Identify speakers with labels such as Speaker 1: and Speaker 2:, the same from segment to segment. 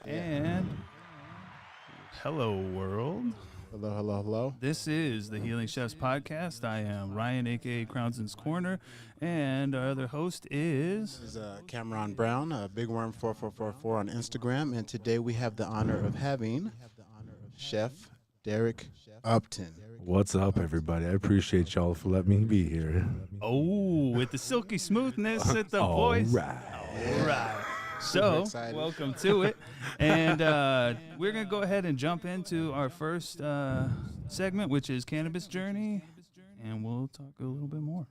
Speaker 1: And hello, world.
Speaker 2: Hello, hello, hello.
Speaker 1: This is the Healing Chefs Podcast. I am Ryan, aka Crownson's Corner, and our other host is.
Speaker 2: This is Cameron Brown, Big Worm 4444 on Instagram, and today we have the honor of having Chef Derek Upton.
Speaker 3: What's up, everybody? I appreciate y'all for letting me be here.
Speaker 1: Oh, with the silky smoothness at the
Speaker 3: All
Speaker 1: voice.
Speaker 3: right.
Speaker 1: All right. So,
Speaker 2: excited.
Speaker 1: welcome to it. And we're going to go ahead and jump into our first segment, which is Cannabis Journey. And we'll talk a little bit more.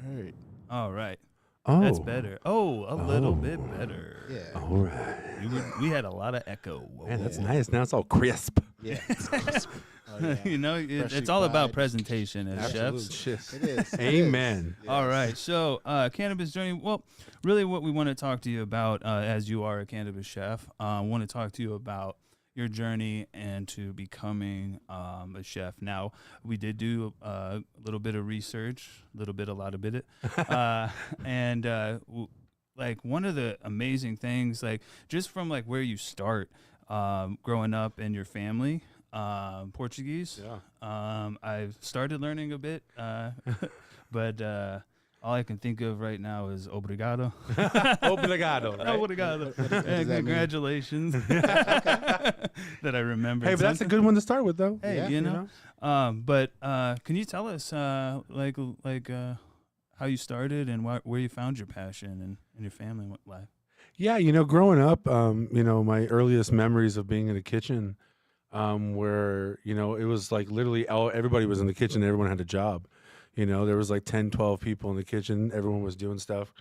Speaker 2: All right.
Speaker 1: All right.
Speaker 3: Oh,
Speaker 1: That's better. Oh, a little bit better.
Speaker 2: Yeah.
Speaker 3: all right.
Speaker 1: We had a lot of echo. Whoa.
Speaker 3: Man, that's nice. Now it's all crisp.
Speaker 2: Yeah. Oh, yeah.
Speaker 1: You know,
Speaker 2: Freshly
Speaker 1: it's all about
Speaker 2: fried.
Speaker 1: presentation as
Speaker 3: Absolute
Speaker 1: chefs.
Speaker 3: shit.
Speaker 2: It is. It
Speaker 3: Amen.
Speaker 2: is.
Speaker 1: All
Speaker 2: Yes.
Speaker 1: right. So, cannabis journey. Well, really, what we want to talk to you about, as you are a cannabis chef, want to talk to you about your journey into becoming a chef. Now, we did do a little bit of research, a lot of it, and like one of the amazing things, like just from like where you start, growing up in your family. Portuguese.
Speaker 3: Yeah.
Speaker 1: I've started learning a bit, but all I can think of right now is obrigado.
Speaker 3: Obrigado. Right?
Speaker 1: Obrigado.
Speaker 2: does that mean?
Speaker 1: Congratulations. That I remember.
Speaker 3: Hey, but that's a good one to start with, though.
Speaker 1: Hey,
Speaker 2: Yeah,
Speaker 1: you know. But can you tell us, like how you started and where you found your passion and your family life?
Speaker 3: Yeah, growing up, my earliest memories of being in a kitchen, where, it was like literally everybody was in the kitchen. Everyone had a job. There was like 10, 12 people in the kitchen. Everyone was doing stuff.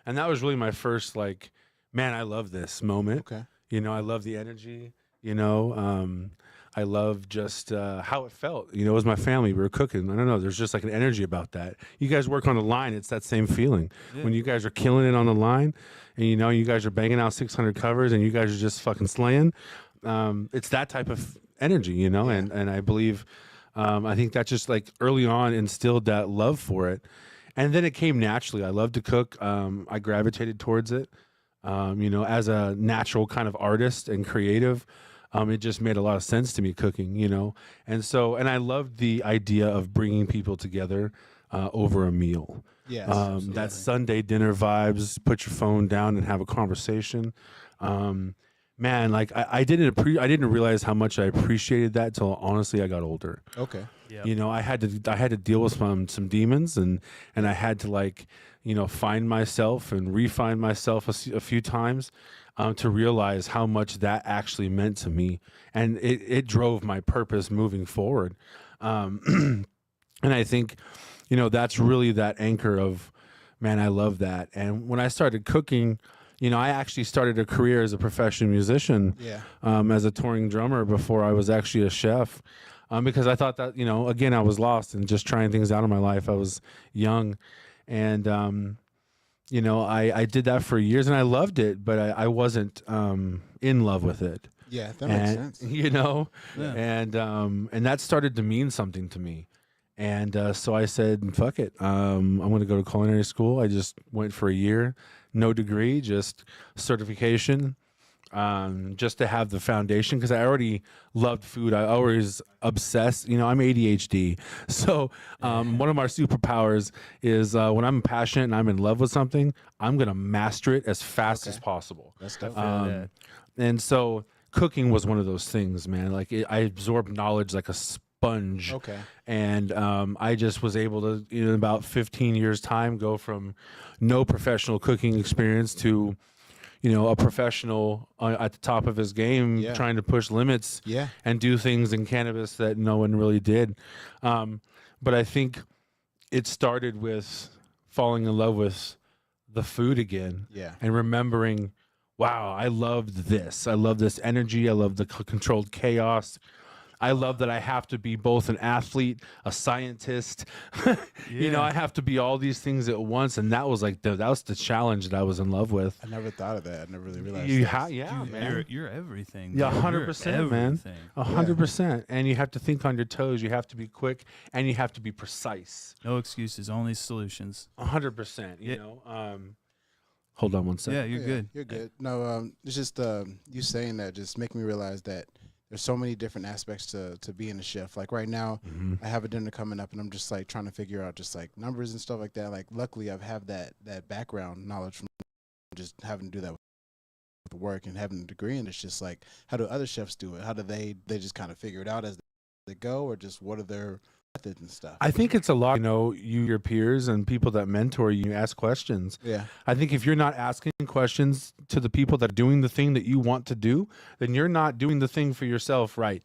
Speaker 3: And that was really my first, like, man, I love this moment.
Speaker 2: Okay.
Speaker 3: I love the energy, I love just how it felt. It was my family. We were cooking. I don't know. There's just like an energy about that. You guys work on the line. It's that same feeling.
Speaker 1: Yeah.
Speaker 3: When you guys are killing it on the line and, you guys are banging out 600 covers and you guys are just fucking slaying. It's that type of energy, and I believe, I think that just like early on instilled that love for it. And then it came naturally. I love to cook. I gravitated towards it, as a natural kind of artist and creative. It just made a lot of sense to me cooking, and I loved the idea of bringing people together over a meal.
Speaker 2: Yes.
Speaker 3: That Sunday dinner vibes, put your phone down and have a conversation. Man, like I didn't realize how much I appreciated that till honestly I got older.
Speaker 2: Okay.
Speaker 1: Yep.
Speaker 3: I had to deal with some demons and I had to like, find myself and refine myself a few times to realize how much that actually meant to me. And it drove my purpose moving forward. And I think, that's really that anchor of, man, I love that. And when I started cooking, I actually started a career as a professional musician,
Speaker 2: Yeah.
Speaker 3: as a touring drummer before I was actually a chef, because I thought that, again, I was lost and just trying things out in my life. I was young and, I did that for years and I loved it, but I wasn't in love with it.
Speaker 2: Yeah, that makes sense.
Speaker 1: Yeah.
Speaker 3: And that started to mean something to me. And so I said, fuck it. I'm going to go to culinary school. I just went for a year, no degree, just certification, just to have the foundation because I already loved food. I always obsessed. I'm ADHD. So one of my superpowers is when I'm passionate and I'm in love with something, I'm going to master it as fast as possible.
Speaker 2: That's dope.
Speaker 1: that.
Speaker 3: And so cooking was one of those things, man. Like I absorbed knowledge like a sponge.
Speaker 2: Okay.
Speaker 3: And I just was able to, in about 15 years' time, go from no professional cooking experience to, a professional at the top of his game,
Speaker 2: Yeah.
Speaker 3: trying to push limits
Speaker 2: Yeah.
Speaker 3: and do things in cannabis that no one really did. But I think it started with falling in love with the food again
Speaker 2: Yeah.
Speaker 3: and remembering, wow, I loved this. I love this energy. I love the controlled chaos. I love that I have to be both an athlete, a scientist. You know, I have to be all these things at once, and that was like that was the challenge that I was in love with.
Speaker 2: I never thought of that. I never really realized.
Speaker 3: Man.
Speaker 1: You're everything.
Speaker 3: Yeah, 100%, man. 100%. And you have to think on your toes. You have to be quick, and you have to be precise.
Speaker 1: No excuses, only solutions.
Speaker 3: 100%. You know. Hold on one second.
Speaker 1: Yeah, you're good.
Speaker 2: You're good. No, it's just you saying that just make me realize that there's so many different aspects to being a chef. Like right now, I have a dinner coming up, and I'm just like trying to figure out just like numbers and stuff like that. Like luckily, I've have that background knowledge from just having to do that with work and having a degree. And it's just like, how do other chefs do it? How do they just kind of figure it out as they go, or just what are their methods and stuff?
Speaker 3: I think it's a lot, you know, your peers and people that mentor you ask questions.
Speaker 2: Yeah.
Speaker 3: I think if you're not asking questions to the people that are doing the thing that you want to do, then you're not doing the thing for yourself right.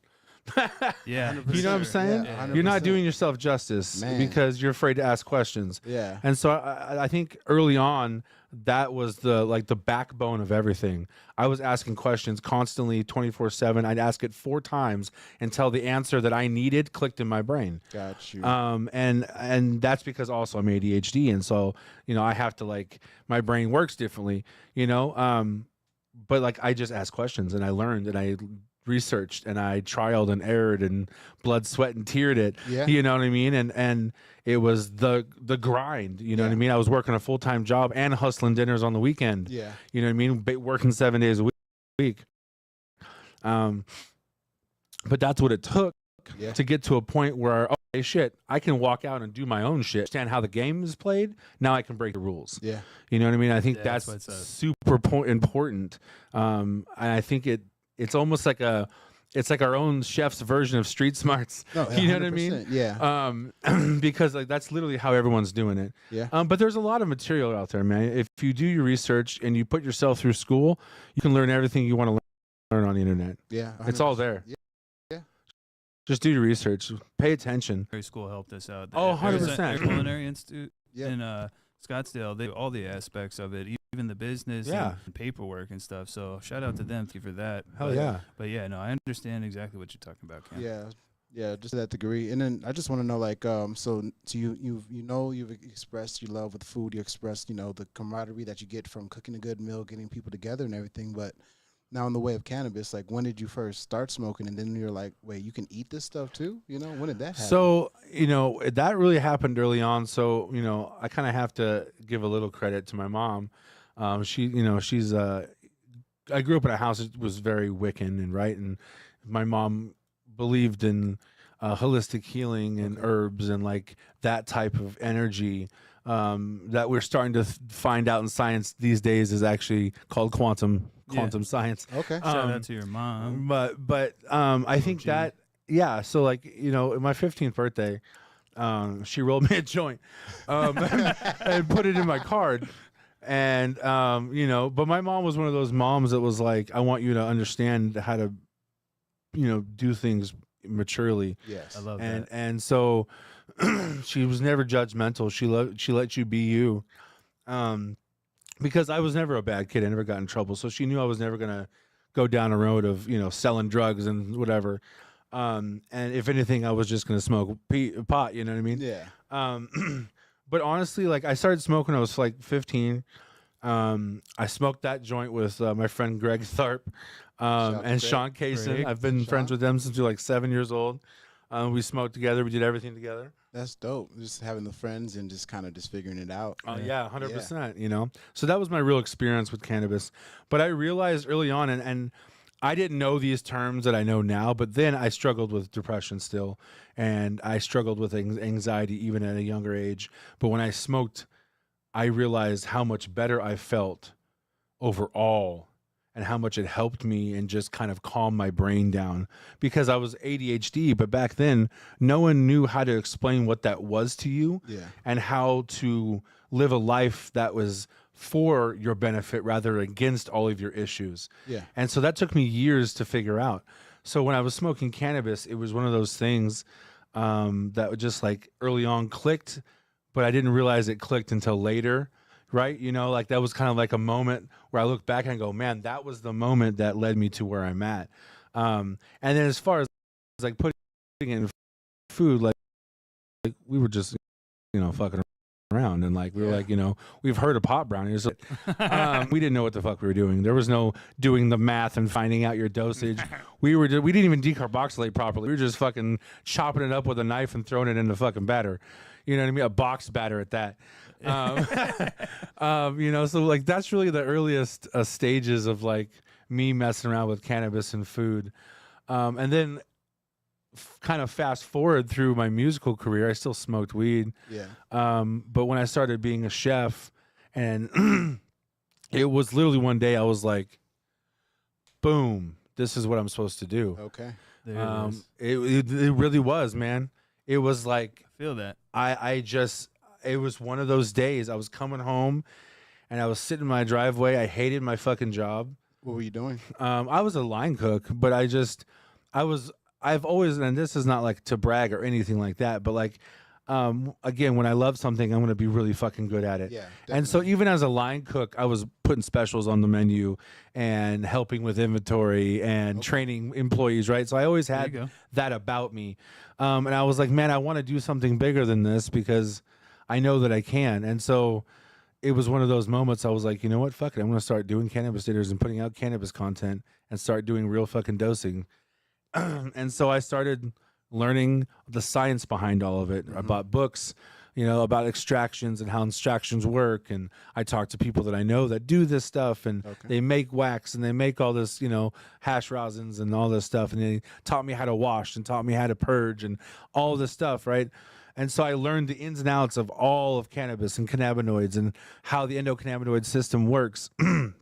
Speaker 1: Yeah.
Speaker 3: You know what I'm saying?
Speaker 2: Yeah,
Speaker 3: you're not doing yourself justice because you're afraid to ask questions.
Speaker 2: Yeah.
Speaker 3: And so I think early on, that was the backbone of everything. I was asking questions constantly 24/7. I'd ask it 4 times until the answer that I needed clicked in my brain.
Speaker 2: Got you.
Speaker 3: And that's because also I'm ADHD. And so, you know, I have to like, my brain works differently, you know? But like, I just asked questions and I learned and I researched and I trialed and erred and blood, sweat, and teared it.
Speaker 2: Yeah.
Speaker 3: You know what I mean? And it was the grind. You know what I mean? I was working a full-time job and hustling dinners on the weekend.
Speaker 2: Yeah.
Speaker 3: You know what I mean? Working 7 days a week. But that's what it took to get to a point where, okay, shit, I can walk out and do my own shit. Understand how the game is played. Now I can break the rules.
Speaker 2: Yeah.
Speaker 3: You know what I mean? I think
Speaker 1: that's
Speaker 3: that's super important. And I think it's almost like it's like our own chef's version of street smarts.
Speaker 2: No,
Speaker 3: you know what I mean?
Speaker 2: Yeah.
Speaker 3: Because like that's literally how everyone's doing it.
Speaker 2: Yeah.
Speaker 3: But there's a lot of material out there, man. If you do your research and you put yourself through school, you can learn everything you want to learn on the internet.
Speaker 2: Yeah.
Speaker 3: It's all there.
Speaker 2: Yeah.
Speaker 3: Just do your research. Pay attention.
Speaker 1: School helped us out.
Speaker 3: Oh,
Speaker 1: There's
Speaker 3: 100%.
Speaker 1: a Culinary Institute
Speaker 2: Yeah.
Speaker 1: in Scottsdale. They do all the aspects of it, even the business and paperwork and stuff. So shout out to them for that.
Speaker 3: Hell yeah.
Speaker 1: But yeah, no, I understand exactly what you're talking about, Cam.
Speaker 2: Yeah. Yeah, just to that degree. And then I just want to know, like, so you've expressed your love with food. You expressed, you know, the camaraderie that you get from cooking a good meal, getting people together and everything. But now in the way of cannabis, like, when did you first start smoking? And then you're like, wait, you can eat this stuff too? You know, when did that happen?
Speaker 3: So, you know, that really happened early on. So, you know, I kind of have to give a little credit to my mom. She, you know, she's, I grew up in a house that was very Wiccan and right. And my mom believed in holistic healing and herbs and like that type of energy that we're starting to find out in science these days is actually called quantum science.
Speaker 2: Okay.
Speaker 1: Shout out to your mom.
Speaker 3: But I think that, yeah. So like, you know, my 15th birthday, she rolled me a joint and put it in my card. And, you know, but my mom was one of those moms that was like, I want you to understand how to, you know, do things maturely.
Speaker 2: Yes.
Speaker 1: I love that.
Speaker 3: And so she was never judgmental. She let you be you. Because I was never a bad kid. I never got in trouble. So she knew I was never going to go down a road of, you know, selling drugs and whatever. And if anything, I was just going to smoke pot, you know what I mean?
Speaker 2: Yeah.
Speaker 3: But honestly, like I started smoking when I was like 15. I smoked that joint with my friend Greg Tharp and Sean Kaysen. I've been friends with them since we were like 7 years old. We smoked together. We did everything together.
Speaker 2: That's dope. Just having the friends and just kind of just figuring it out.
Speaker 3: Oh yeah, 100%. You know, so that was my real experience with cannabis. But I realized early on, and I didn't know these terms that I know now. But then I struggled with depression still, and I struggled with anxiety even at a younger age. But when I smoked, I realized how much better I felt overall and how much it helped me and just kind of calm my brain down because I was ADHD. But back then, no one knew how to explain what that was to you and how to live a life that was for your benefit rather against all of your issues.
Speaker 2: Yeah.
Speaker 3: And so that took me years to figure out. So when I was smoking cannabis, it was one of those things that would just like early on clicked, but I didn't realize it clicked until later. Right. You know, like that was kind of like a moment where I look back and go, man, that was the moment that led me to where I'm at. And then as far as like putting it in food, like we were just, fucking around, and like we were like, we've heard of pot brownies. We didn't know what the fuck we were doing. There was no doing the math and finding out your dosage. We didn't even decarboxylate properly. We were just fucking chopping it up with a knife and throwing it in the fucking batter. You know what I mean? A box batter at that. So like that's really the earliest stages of like me messing around with cannabis and food. And then kind of fast forward through my musical career, I still smoked weed.
Speaker 2: Yeah.
Speaker 3: But when I started being a chef, and it was literally one day I was like, boom, this is what I'm supposed to do.
Speaker 2: Okay.
Speaker 1: There it is.
Speaker 3: It really was, man. It was like,
Speaker 1: I feel that.
Speaker 3: It was one of those days. I was coming home and I was sitting in my driveway. I hated my fucking job.
Speaker 2: What were you doing?
Speaker 3: I was a line cook, but I've always, and this is not like to brag or anything like that, but like, again, when I love something, I'm going to be really fucking good at it.
Speaker 2: Yeah.
Speaker 3: And so even as a line cook, I was putting specials on the menu and helping with inventory and training employees, right? So I always had that about me. And I was like, man, I want to do something bigger than this because I know that I can. And so it was one of those moments I was like, you know what? Fuck it. I'm going to start doing cannabis dinners and putting out cannabis content and start doing real fucking dosing. And so I started learning the science behind all of it. I bought books, about extractions and how extractions work. And I talked to people that I know that do this stuff, and they make wax and they make all this, hash rosins and all this stuff. And they taught me how to wash and taught me how to purge and all this stuff, right? And so I learned the ins and outs of all of cannabis and cannabinoids and how the endocannabinoid system works. And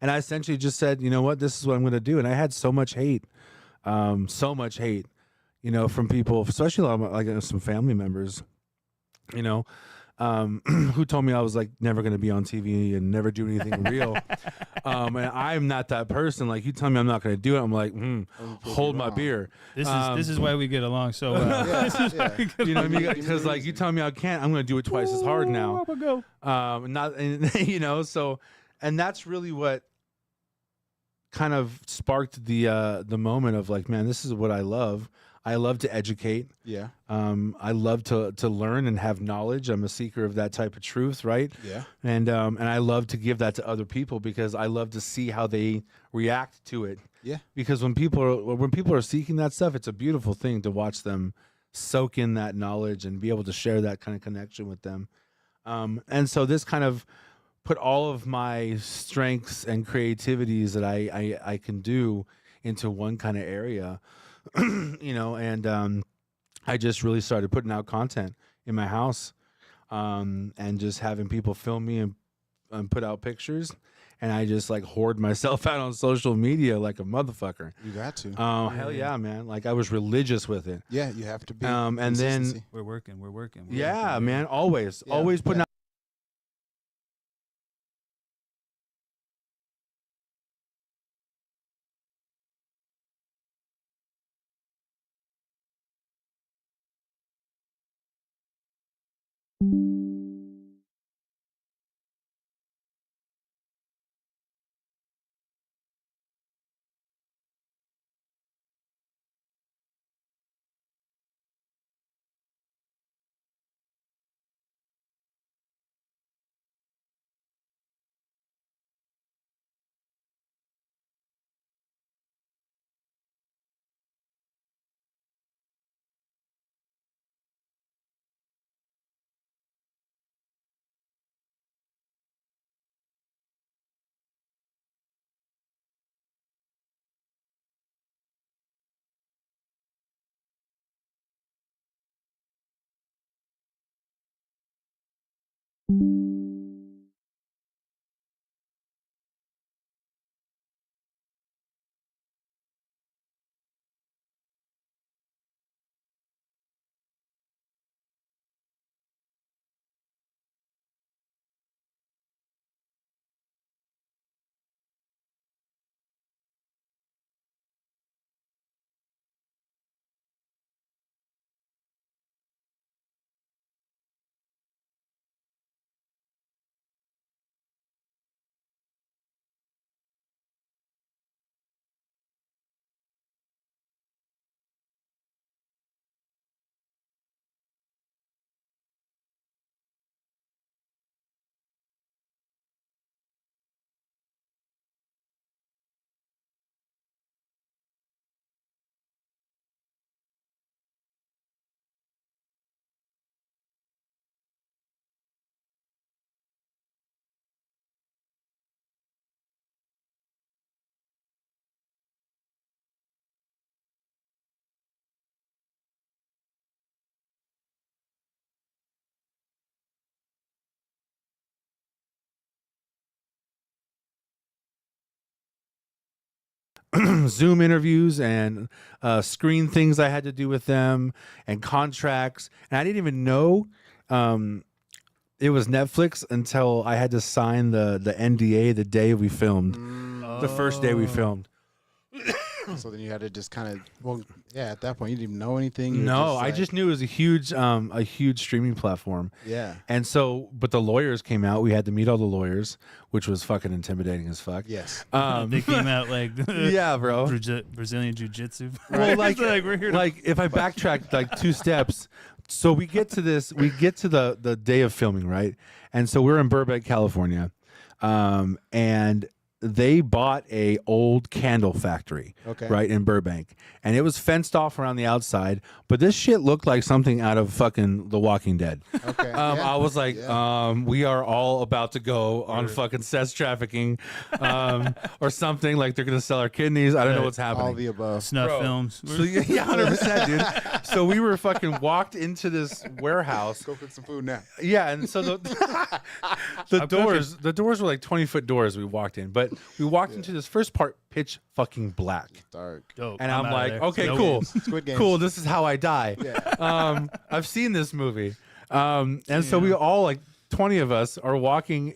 Speaker 3: I essentially just said, you know what, this is what I'm going to do. And I had so much hate. From people, especially like some family members, who told me I was like never going to be on TV and never do anything real. And I'm not that person. Like, you tell me I'm not going to do it, I'm like, hold my beer.
Speaker 1: This is why we get along so well.
Speaker 3: You know what I mean? Because like you tell me I can't, I'm going to do it twice as hard now. And that's really what kind of sparked the moment of like, man, this is what I love. I love to educate.
Speaker 2: Yeah.
Speaker 3: I love to learn and have knowledge. I'm a seeker of that type of truth, right?
Speaker 2: Yeah.
Speaker 3: And I love to give that to other people because I love to see how they react to it.
Speaker 2: Yeah.
Speaker 3: Because when people are seeking that stuff, it's a beautiful thing to watch them soak in that knowledge and be able to share that kind of connection with them. And so this kind of put all of my strengths and creativities that I can do into one kind of area, and I just really started putting out content in my house, and just having people film me and put out pictures. And I just like hoard myself out on social media like a motherfucker.
Speaker 2: You got to.
Speaker 3: Oh, hell yeah, man. Like I was religious with it.
Speaker 2: Yeah, you have to be.
Speaker 3: And then
Speaker 1: we're working.
Speaker 3: Yeah, man. Always putting out Zoom interviews and screen things I had to do with them and contracts. And I didn't even know it was Netflix until I had to sign the NDA the day we filmed, the first day we filmed.
Speaker 2: So then you had to just kind of, well, yeah, at that point you didn't even know anything. You were
Speaker 3: No,
Speaker 2: just
Speaker 3: I
Speaker 2: like,
Speaker 3: just knew it was a huge streaming platform.
Speaker 2: yeah.
Speaker 3: And so, but the lawyers came out. We had to meet all the lawyers, which was fucking intimidating as fuck.
Speaker 2: Yes.
Speaker 1: They came out like
Speaker 3: Yeah, bro.
Speaker 1: Brazilian jiu-jitsu.
Speaker 3: Well, like,
Speaker 1: we're here to
Speaker 3: like if I backtrack like 2 steps, so we get to the day of filming, right? And so we're in Burbank, California, and they bought a old candle factory,
Speaker 2: Okay.
Speaker 3: right, in Burbank, and it was fenced off around the outside, but this shit looked like something out of fucking The Walking Dead.
Speaker 2: Okay.
Speaker 3: I was like, we are all about to go on fucking sex trafficking, or something. Like they're gonna sell our kidneys. I don't know what's happening.
Speaker 2: All the above.
Speaker 1: snuff
Speaker 3: Bro.
Speaker 1: films.
Speaker 3: So yeah, 100%, dude. So we were fucking walked into this warehouse.
Speaker 2: Go cook some food now.
Speaker 3: Yeah, and so the doors were like 20-foot doors we walked in, but we walked into this first part pitch fucking black.
Speaker 2: Dark.
Speaker 1: Dope.
Speaker 3: And I'm
Speaker 1: outta
Speaker 3: like,
Speaker 1: there.
Speaker 3: okay,
Speaker 1: Nope.
Speaker 3: cool.
Speaker 2: Squid Games.
Speaker 3: Cool, this is how I die.
Speaker 2: Yeah.
Speaker 3: I've seen this movie. And so we all, like 20 of us, are walking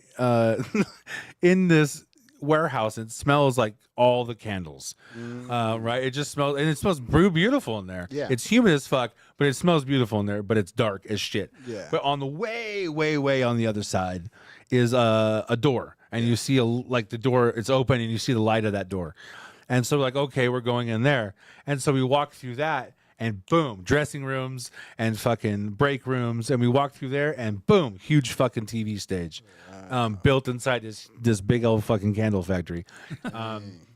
Speaker 3: in this warehouse. It smells like all the candles, right? It just smells, and it smells beautiful in there.
Speaker 2: Yeah.
Speaker 3: It's humid as fuck, but it smells beautiful in there, but it's dark as shit.
Speaker 2: Yeah.
Speaker 3: But on the way on the other side is a door, and you see the door, it's open, and you see the light of that door. And so like, okay, we're going in there. And so we walk through that, and boom, dressing rooms and fucking break rooms. And we walk through there, and boom, huge fucking TV stage built inside this big old fucking candle factory.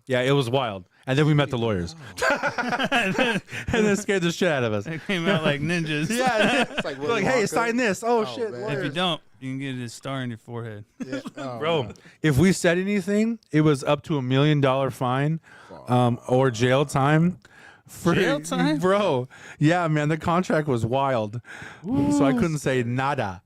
Speaker 3: Yeah, it was wild. And then we met the lawyers. and then scared the shit out of us.
Speaker 1: They came out like ninjas.
Speaker 3: Yeah.
Speaker 2: It's like,
Speaker 3: We're like, hey, sign this. Oh, shit.
Speaker 2: man.
Speaker 1: If you
Speaker 3: lawyers.
Speaker 1: don't, you can get a star in your forehead.
Speaker 2: Yeah. Oh,
Speaker 3: Bro,
Speaker 2: man.
Speaker 3: if we said anything, it was up to $1 million fine or jail time.
Speaker 1: Jail time?
Speaker 3: Bro. Yeah, man, the contract was wild. So I couldn't say nada.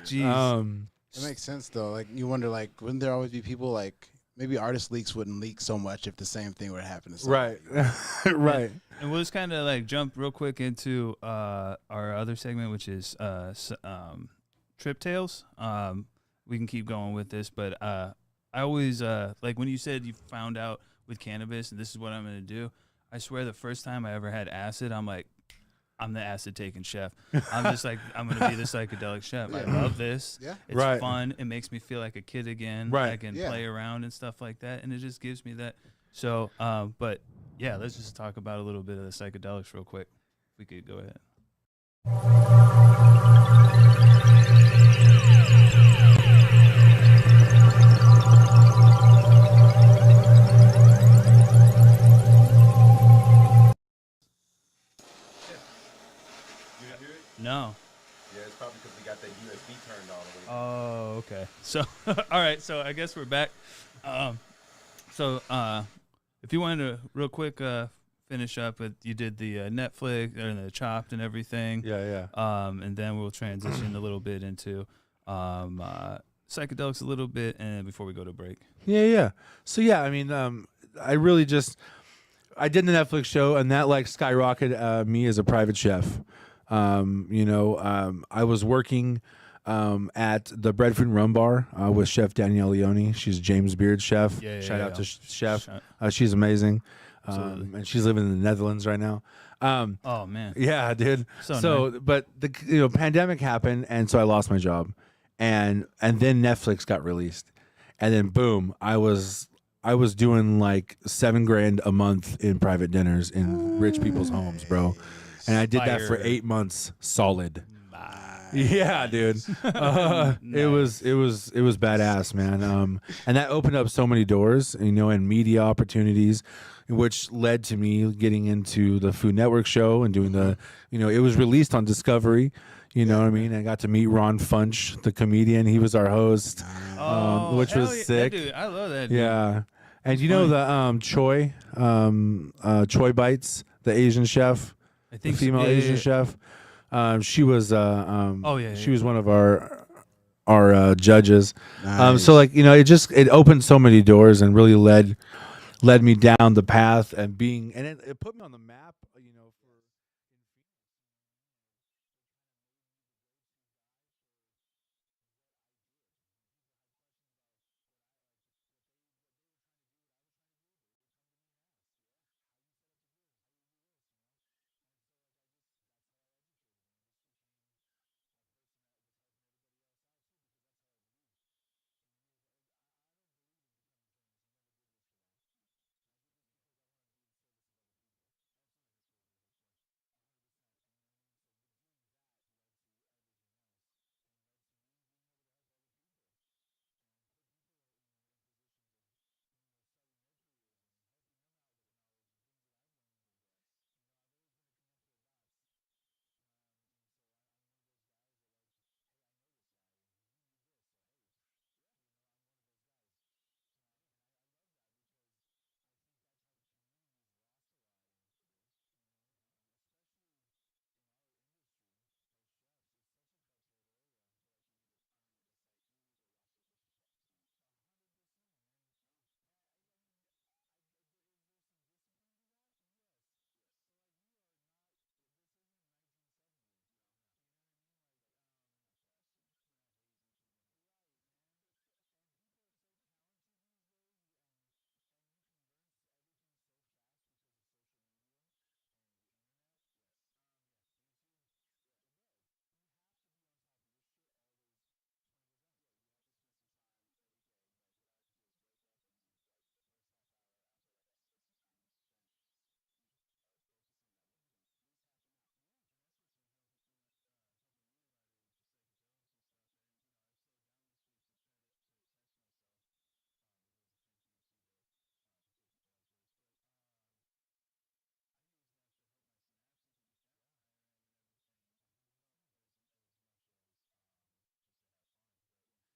Speaker 1: Jeez.
Speaker 2: It makes sense though. Like you wonder, like, wouldn't there always be people like maybe artist leaks wouldn't leak so much if the same thing would happen to somebody.
Speaker 3: Right. Right.
Speaker 1: And we'll just kind of like jump real quick into our other segment, which is Trip Tales. We can keep going with this, but I always like when you said you found out with cannabis and this is what I'm going to do. I swear the first time I ever had acid, I'm like, I'm the acid taking chef. I'm just like, I'm going to be the psychedelic chef. I love this.
Speaker 2: Yeah.
Speaker 1: It's
Speaker 3: Right.
Speaker 1: fun. It makes me feel like a kid again.
Speaker 3: Right.
Speaker 1: I can
Speaker 2: Yeah.
Speaker 1: play around and stuff like that. And it just gives me that. So, but yeah, let's just talk about a little bit of the psychedelics real quick. If we could go ahead. No.
Speaker 3: Yeah, it's probably because we got that USB turned on.
Speaker 1: Oh, okay. So, all right. So I guess we're back. If you wanted to real quick finish up with, you did the Netflix or the Chopped and everything.
Speaker 3: Yeah.
Speaker 1: And then we'll transition a little bit into psychedelics a little bit, and before we go to break.
Speaker 3: Yeah. So yeah, I mean, I really just I did the Netflix show, and that like skyrocketed me as a private chef. I was working at the Breadfruit and Rum Bar with Chef Danielle Leone. She's James Beard's chef. Shout out to Chef. She's amazing, and she's living in the Netherlands right now.
Speaker 1: Oh man,
Speaker 3: Yeah, dude.
Speaker 1: So nice.
Speaker 3: But the pandemic happened, and so I lost my job, and then Netflix got released, and then boom, I was doing like $7,000 a month in private dinners in rich people's homes, bro, and I did that for 8 months solid. Yeah, dude. It was badass, man. And that opened up so many doors, and media opportunities, which led to me getting into the Food Network show and doing the, it was released on Discovery. You know what I mean? I got to meet Ron Funch, the comedian. He was our host, which was sick.
Speaker 1: That dude, I love that dude.
Speaker 3: Yeah. And the Choi Bites, the Asian chef,
Speaker 1: I think
Speaker 3: the female Asian chef. She was she was one of our judges.
Speaker 2: Nice.
Speaker 3: So it opened so many doors and really led led me down the path and it put me on the map, for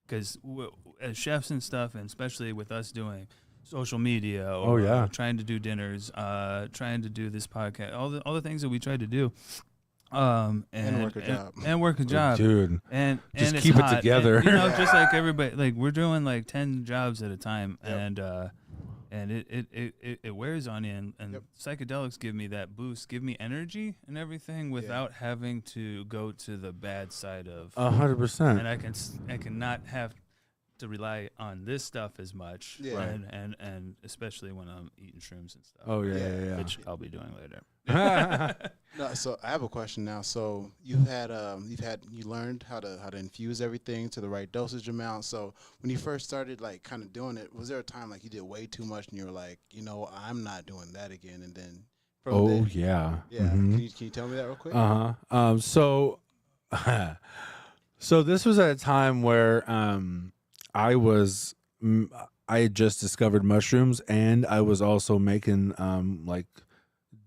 Speaker 1: because as chefs and stuff, and especially with us doing social media
Speaker 3: Oh
Speaker 1: or
Speaker 3: yeah.
Speaker 1: trying to do dinners, trying to do this podcast, all the things that we tried to do,
Speaker 2: And work a job.
Speaker 1: and work a job,
Speaker 3: Dude,
Speaker 1: and
Speaker 3: just
Speaker 1: it's
Speaker 3: keep it
Speaker 1: hot,
Speaker 3: together.
Speaker 1: and, just like everybody, like we're doing like 10 jobs at a time,
Speaker 2: Yep.
Speaker 1: and it wears on you, and
Speaker 2: Yep.
Speaker 1: psychedelics give me that boost, give me energy and everything without having to go to the bad side of
Speaker 3: 100%.
Speaker 1: and I cannot have to rely on this stuff as much,
Speaker 2: Yeah. Right.
Speaker 1: and especially when I'm eating shrooms and stuff.
Speaker 3: Oh yeah,
Speaker 2: Yeah.
Speaker 3: yeah.
Speaker 1: Which I'll be doing later.
Speaker 2: No, so I have a question now. So you learned how to infuse everything to the right dosage amount. So when you first started like kind of doing it, was there a time like you did way too much and you were like, I'm not doing that again? And then from
Speaker 3: Oh
Speaker 2: then,
Speaker 3: yeah.
Speaker 2: yeah.
Speaker 3: Mhm.
Speaker 2: Can you tell me that real quick?
Speaker 3: So, so this was at a time where I was I had just discovered mushrooms, and I was also making like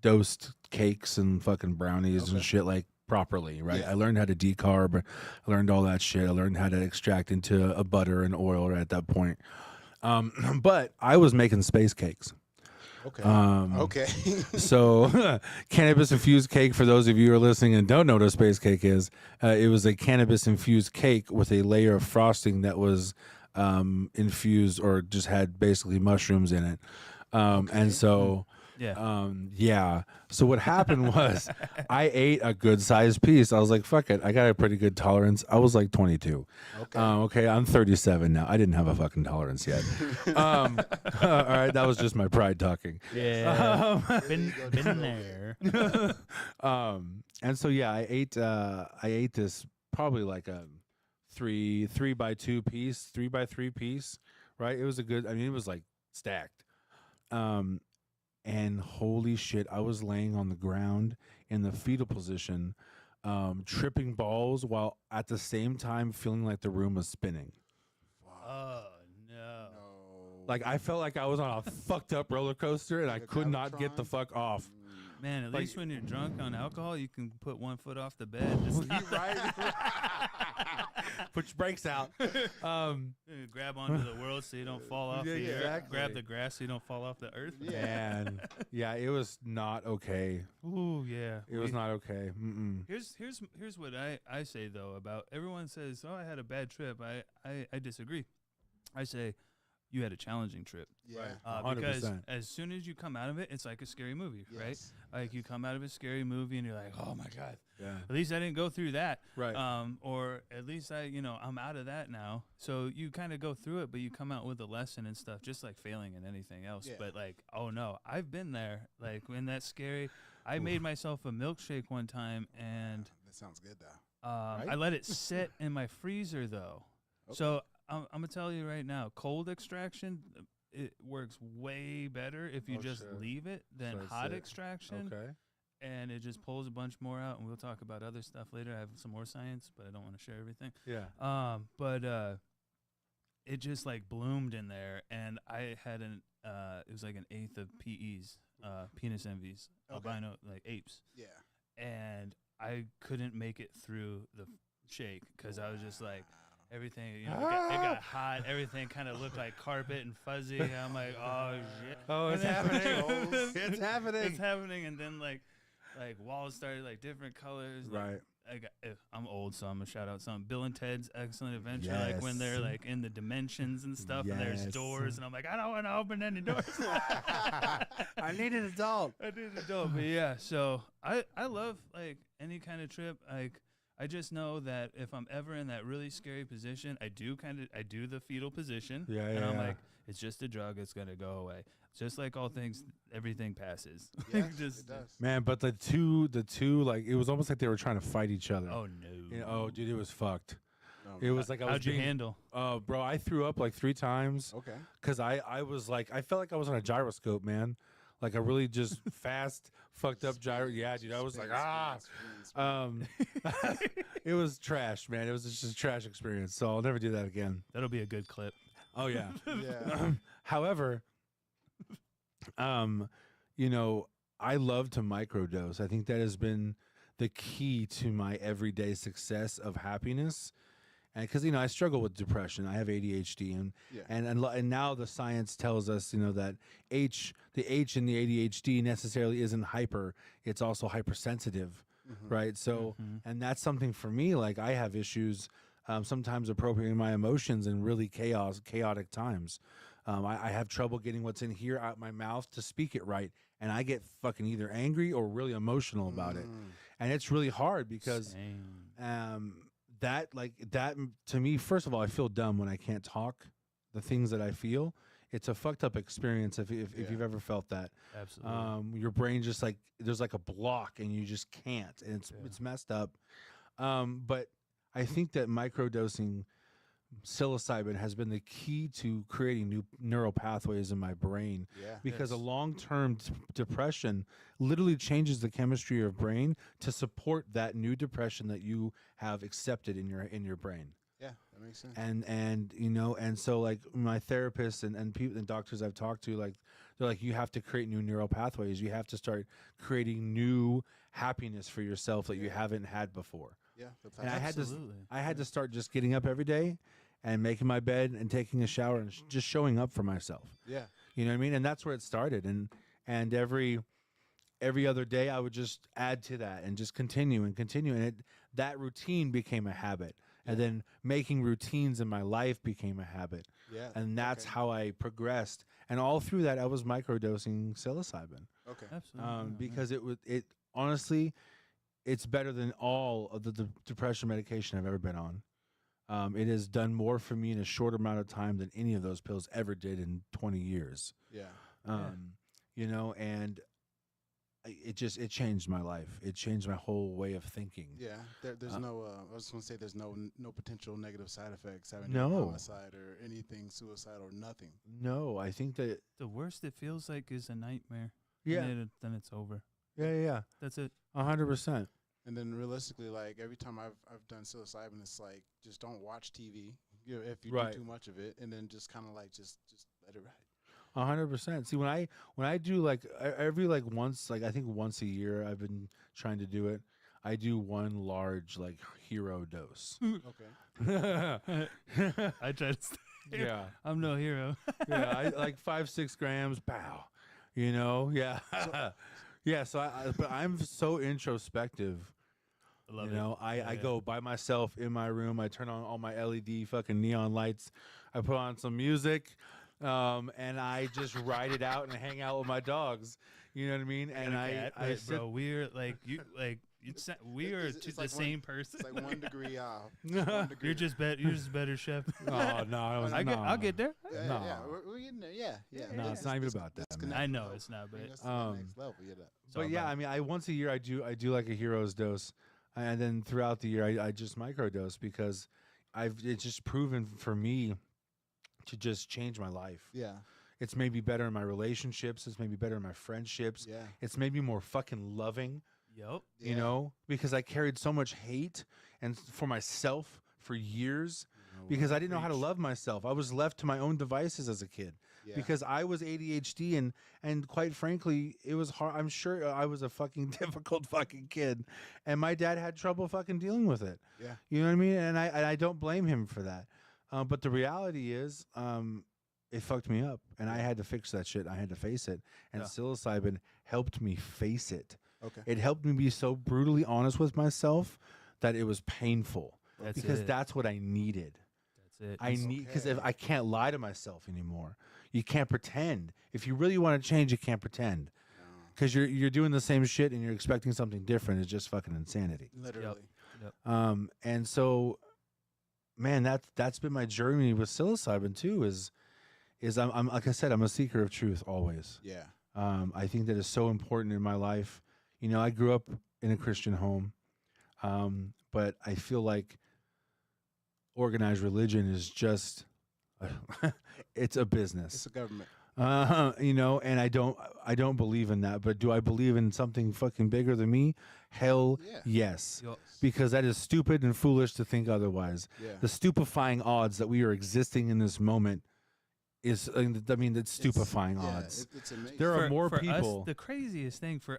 Speaker 3: dosed cakes and fucking brownies and
Speaker 2: Okay.
Speaker 3: shit like properly, right?
Speaker 2: Yeah.
Speaker 3: I learned how to decarb, I learned all that shit. I learned how to extract into a butter and oil right at that point. But I was making space cakes.
Speaker 2: Okay.
Speaker 3: Um,
Speaker 2: Okay.
Speaker 3: So, cannabis infused cake, for those of you who are listening and don't know what a space cake is, it was a cannabis infused cake with a layer of frosting that was infused or just had basically mushrooms in it.
Speaker 2: Okay.
Speaker 3: And so,
Speaker 1: Yeah.
Speaker 3: So what happened was I ate a good sized piece. I was like, fuck it. I got a pretty good tolerance. I was like 22.
Speaker 2: Okay.
Speaker 3: Okay. I'm 37 now. I didn't have a fucking tolerance yet. All right. That was just my pride talking.
Speaker 1: Yeah. Been there.
Speaker 3: And so, yeah, I ate this probably like a three by two piece, 3x3 piece, right? It was it was like stacked. And holy shit, I was laying on the ground in the fetal position, tripping balls while at the same time feeling like the room was spinning.
Speaker 1: Oh no.
Speaker 3: Like I felt like I was on a fucked up roller coaster and
Speaker 2: Like
Speaker 3: I
Speaker 2: a
Speaker 3: could not get the
Speaker 2: Gravitron?
Speaker 3: fuck off.
Speaker 1: Man, at
Speaker 3: Like-
Speaker 1: least when you're drunk on alcohol, you can put 1 foot off the bed. Just
Speaker 3: Put your brakes out.
Speaker 1: grab onto the world so you don't fall off
Speaker 3: Yeah,
Speaker 1: the earth.
Speaker 3: exactly.
Speaker 1: Grab the grass so you don't fall off the earth.
Speaker 3: And yeah, it was not okay.
Speaker 1: Ooh, yeah.
Speaker 3: It was not okay. Mm-mm.
Speaker 1: Here's what I say though about everyone says, oh, I had a bad trip. I disagree. I say you had a challenging trip.
Speaker 2: Yeah.
Speaker 1: Because
Speaker 3: 100%.
Speaker 1: as soon as you come out of it, it's like a scary movie, right?
Speaker 2: Yes.
Speaker 1: Like you come out of a scary movie and you're like, oh my God,
Speaker 3: Yeah.
Speaker 1: at least I didn't go through that.
Speaker 3: Right.
Speaker 1: Or at least I'm out of that now. So you kind of go through it, but you come out with a lesson and stuff, just like failing in anything else.
Speaker 2: Yeah.
Speaker 1: But like, oh no, I've been there. Like when that's scary, I made myself a milkshake one time and
Speaker 2: That sounds good though.
Speaker 1: I let it sit in my freezer though.
Speaker 2: Okay.
Speaker 1: So I'm gonna tell you right now, cold extraction, it works way better if you just
Speaker 3: sure.
Speaker 1: leave it than
Speaker 3: So
Speaker 1: hot
Speaker 3: sit.
Speaker 1: extraction.
Speaker 3: Okay.
Speaker 1: And it just pulls a bunch more out, and we'll talk about other stuff later. I have some more science, but I don't want to share everything.
Speaker 3: Yeah.
Speaker 1: But it just like bloomed in there, and I had it was like an eighth of PEs, penis envies, albino, like apes.
Speaker 2: Yeah.
Speaker 1: And I couldn't make it through the shake because I was just like, everything, it got hot. Everything kind of looked like carpet and fuzzy. I'm like, oh shit.
Speaker 3: Oh, it's happening. It's happening.
Speaker 1: It's happening, and then like walls started like different colors.
Speaker 3: Right.
Speaker 1: I'm old, so I'm gonna shout out some Bill and Ted's Excellent Adventure, like when they're like in the dimensions and stuff, and there's doors, and I'm like, I don't want to open any doors.
Speaker 3: I need an adult.
Speaker 1: I need an adult, but yeah. So I love like any kind of trip. Like I just know that if I'm ever in that really scary position, I do the fetal position, and I'm like, it's just a drug, it's gonna go away. Just like all things, everything passes.
Speaker 2: Yeah,
Speaker 1: Just,
Speaker 2: it does.
Speaker 3: Man, but the two, like it was almost like they were trying to fight each other.
Speaker 1: oh no.
Speaker 3: Oh, dude, it was fucked.
Speaker 2: No,
Speaker 3: It was like I was
Speaker 1: How'd you
Speaker 3: being-
Speaker 1: handle?
Speaker 3: Oh, bro, I threw up like 3 times.
Speaker 2: Okay.
Speaker 3: Because I was like, I felt like I was on a gyroscope, man. Like a really just fast, fucked up gyro. Yeah, dude, I was like,
Speaker 2: Spin.
Speaker 3: It was trash, man. It was just a trash experience. So I'll never do that again.
Speaker 1: That'll be a good clip.
Speaker 3: Oh, yeah.
Speaker 2: Yeah.
Speaker 3: However, I love to microdose. I think that has been the key to my everyday success of happiness. And because I struggle with depression, I have ADHD, and now the science tells us that the H in the ADHD necessarily isn't hyper; it's also hypersensitive, right? So, and that's something for me. Like I have issues sometimes appropriating my emotions in really chaotic times. I have trouble getting what's in here out my mouth to speak it right, and I get fucking either angry or really emotional about it, and it's really hard because.
Speaker 1: Same.
Speaker 3: That to me, first of all, I feel dumb when I can't talk the things that I feel. It's a fucked up experience if you've ever felt that.
Speaker 1: Absolutely.
Speaker 3: Your brain just like there's like a block and you just can't, and it's messed up. But I think that microdosing psilocybin has been the key to creating new neural pathways in my brain.
Speaker 2: Yeah.
Speaker 3: Because
Speaker 1: Yes.
Speaker 3: a long-term depression literally changes the chemistry of your brain to support that new depression that you have accepted in your brain.
Speaker 2: Yeah, that makes sense.
Speaker 3: And so like my therapists and people and doctors I've talked to, like they're like, you have to create new neural pathways. You have to start creating new happiness for yourself that you haven't had before.
Speaker 2: Yeah, that's
Speaker 3: And
Speaker 1: Absolutely.
Speaker 3: I had to start just getting up every day and making my bed and taking a shower and just showing up for myself.
Speaker 2: Yeah.
Speaker 3: You know what I mean? And that's where it started. And every other day I would just add to that and just continue. And that routine became a habit. And then making routines in my life became a habit.
Speaker 2: Yeah.
Speaker 3: And that's how I progressed. And all through that I was microdosing psilocybin.
Speaker 2: Okay.
Speaker 1: Absolutely.
Speaker 3: Because it honestly, it's better than all of the depression medication I've ever been on. It has done more for me in a short amount of time than any of those pills ever did in 20 years.
Speaker 2: Yeah.
Speaker 3: And it changed my life. It changed my whole way of thinking.
Speaker 2: Yeah. There's no. I was going to say there's no potential negative side effects having
Speaker 3: No.
Speaker 2: homicide or anything, suicide or nothing.
Speaker 3: No, I think that
Speaker 1: The worst it feels like is a nightmare.
Speaker 3: Yeah.
Speaker 1: And then it's over.
Speaker 3: yeah,
Speaker 1: That's it.
Speaker 3: 100%.
Speaker 2: And then realistically, like every time I've done psilocybin, it's like just don't watch TV. If you
Speaker 3: Right.
Speaker 2: do too much of it, and then just kind of like just let it ride.
Speaker 3: 100%. See, when I do like every like once, like I think once a year, I've been trying to do it. I do one large like hero dose.
Speaker 2: Okay.
Speaker 1: I try to stay.
Speaker 3: Yeah.
Speaker 1: I'm no hero.
Speaker 3: Yeah, I like 5-6 grams. Pow. Yeah. Yeah. So but I'm so introspective.
Speaker 1: I love
Speaker 3: I go by myself in my room. I turn on all my LED fucking neon lights. I put on some music. and I just ride it out and hang out with my dogs. You know what I mean? And I sit,
Speaker 1: bro, we're like you like. We are
Speaker 2: It's
Speaker 1: the
Speaker 2: like
Speaker 1: same person.
Speaker 2: It's like 1 degree off. 1 degree.
Speaker 1: You're just better. You're just better, chef.
Speaker 3: oh no,
Speaker 1: I'll get there.
Speaker 2: Yeah,
Speaker 3: No.
Speaker 2: yeah, we're getting there. Yeah, yeah.
Speaker 3: No, it's not even about that, man.
Speaker 1: I know it's not, but
Speaker 2: That's the next level. Yeah.
Speaker 3: But yeah, I mean, I once a year I do like a hero's dose, and then throughout the year I just microdose because it's just proven for me to just change my life.
Speaker 2: Yeah.
Speaker 3: It's made me better in my relationships. It's made me better in my friendships.
Speaker 2: Yeah.
Speaker 3: It's made me more fucking loving.
Speaker 1: Yep.
Speaker 3: You know, because I carried so much hate and for myself for years because I didn't know how to love myself. I was left to my own devices as a kid because I was ADHD and quite frankly, it was hard. I'm sure I was a fucking difficult fucking kid and my dad had trouble fucking dealing with it.
Speaker 2: Yeah.
Speaker 3: You know what I mean? And I don't blame him for that. But the reality is, it fucked me up and I had to fix that shit. I had to face it. And psilocybin helped me face it.
Speaker 2: Okay.
Speaker 3: It helped me be so brutally honest with myself that it was painful because that's what I needed.
Speaker 1: That's it.
Speaker 3: I need because if I can't lie to myself anymore, you can't pretend. If you really want to change, you can't pretend because you're doing the same shit and you're expecting something different. It's just fucking insanity.
Speaker 2: Literally.
Speaker 1: Yep.
Speaker 3: And so, man, that's been my journey with psilocybin too. Is I'm like I said, I'm a seeker of truth always.
Speaker 2: Yeah.
Speaker 3: I think that is so important in my life. You know, I grew up in a Christian home, but I feel like organized religion is just, it's a business.
Speaker 2: It's a government.
Speaker 3: You know, and I don't believe in that. But do I believe in something fucking bigger than me? Hell yes.
Speaker 1: Yep.
Speaker 3: Because that is stupid and foolish to think otherwise.
Speaker 2: Yeah.
Speaker 3: The stupefying odds that we are existing in this moment is, I mean, it's stupefying odds.
Speaker 2: It's amazing.
Speaker 3: There are more
Speaker 1: for
Speaker 3: people.
Speaker 1: Us, the craziest thing for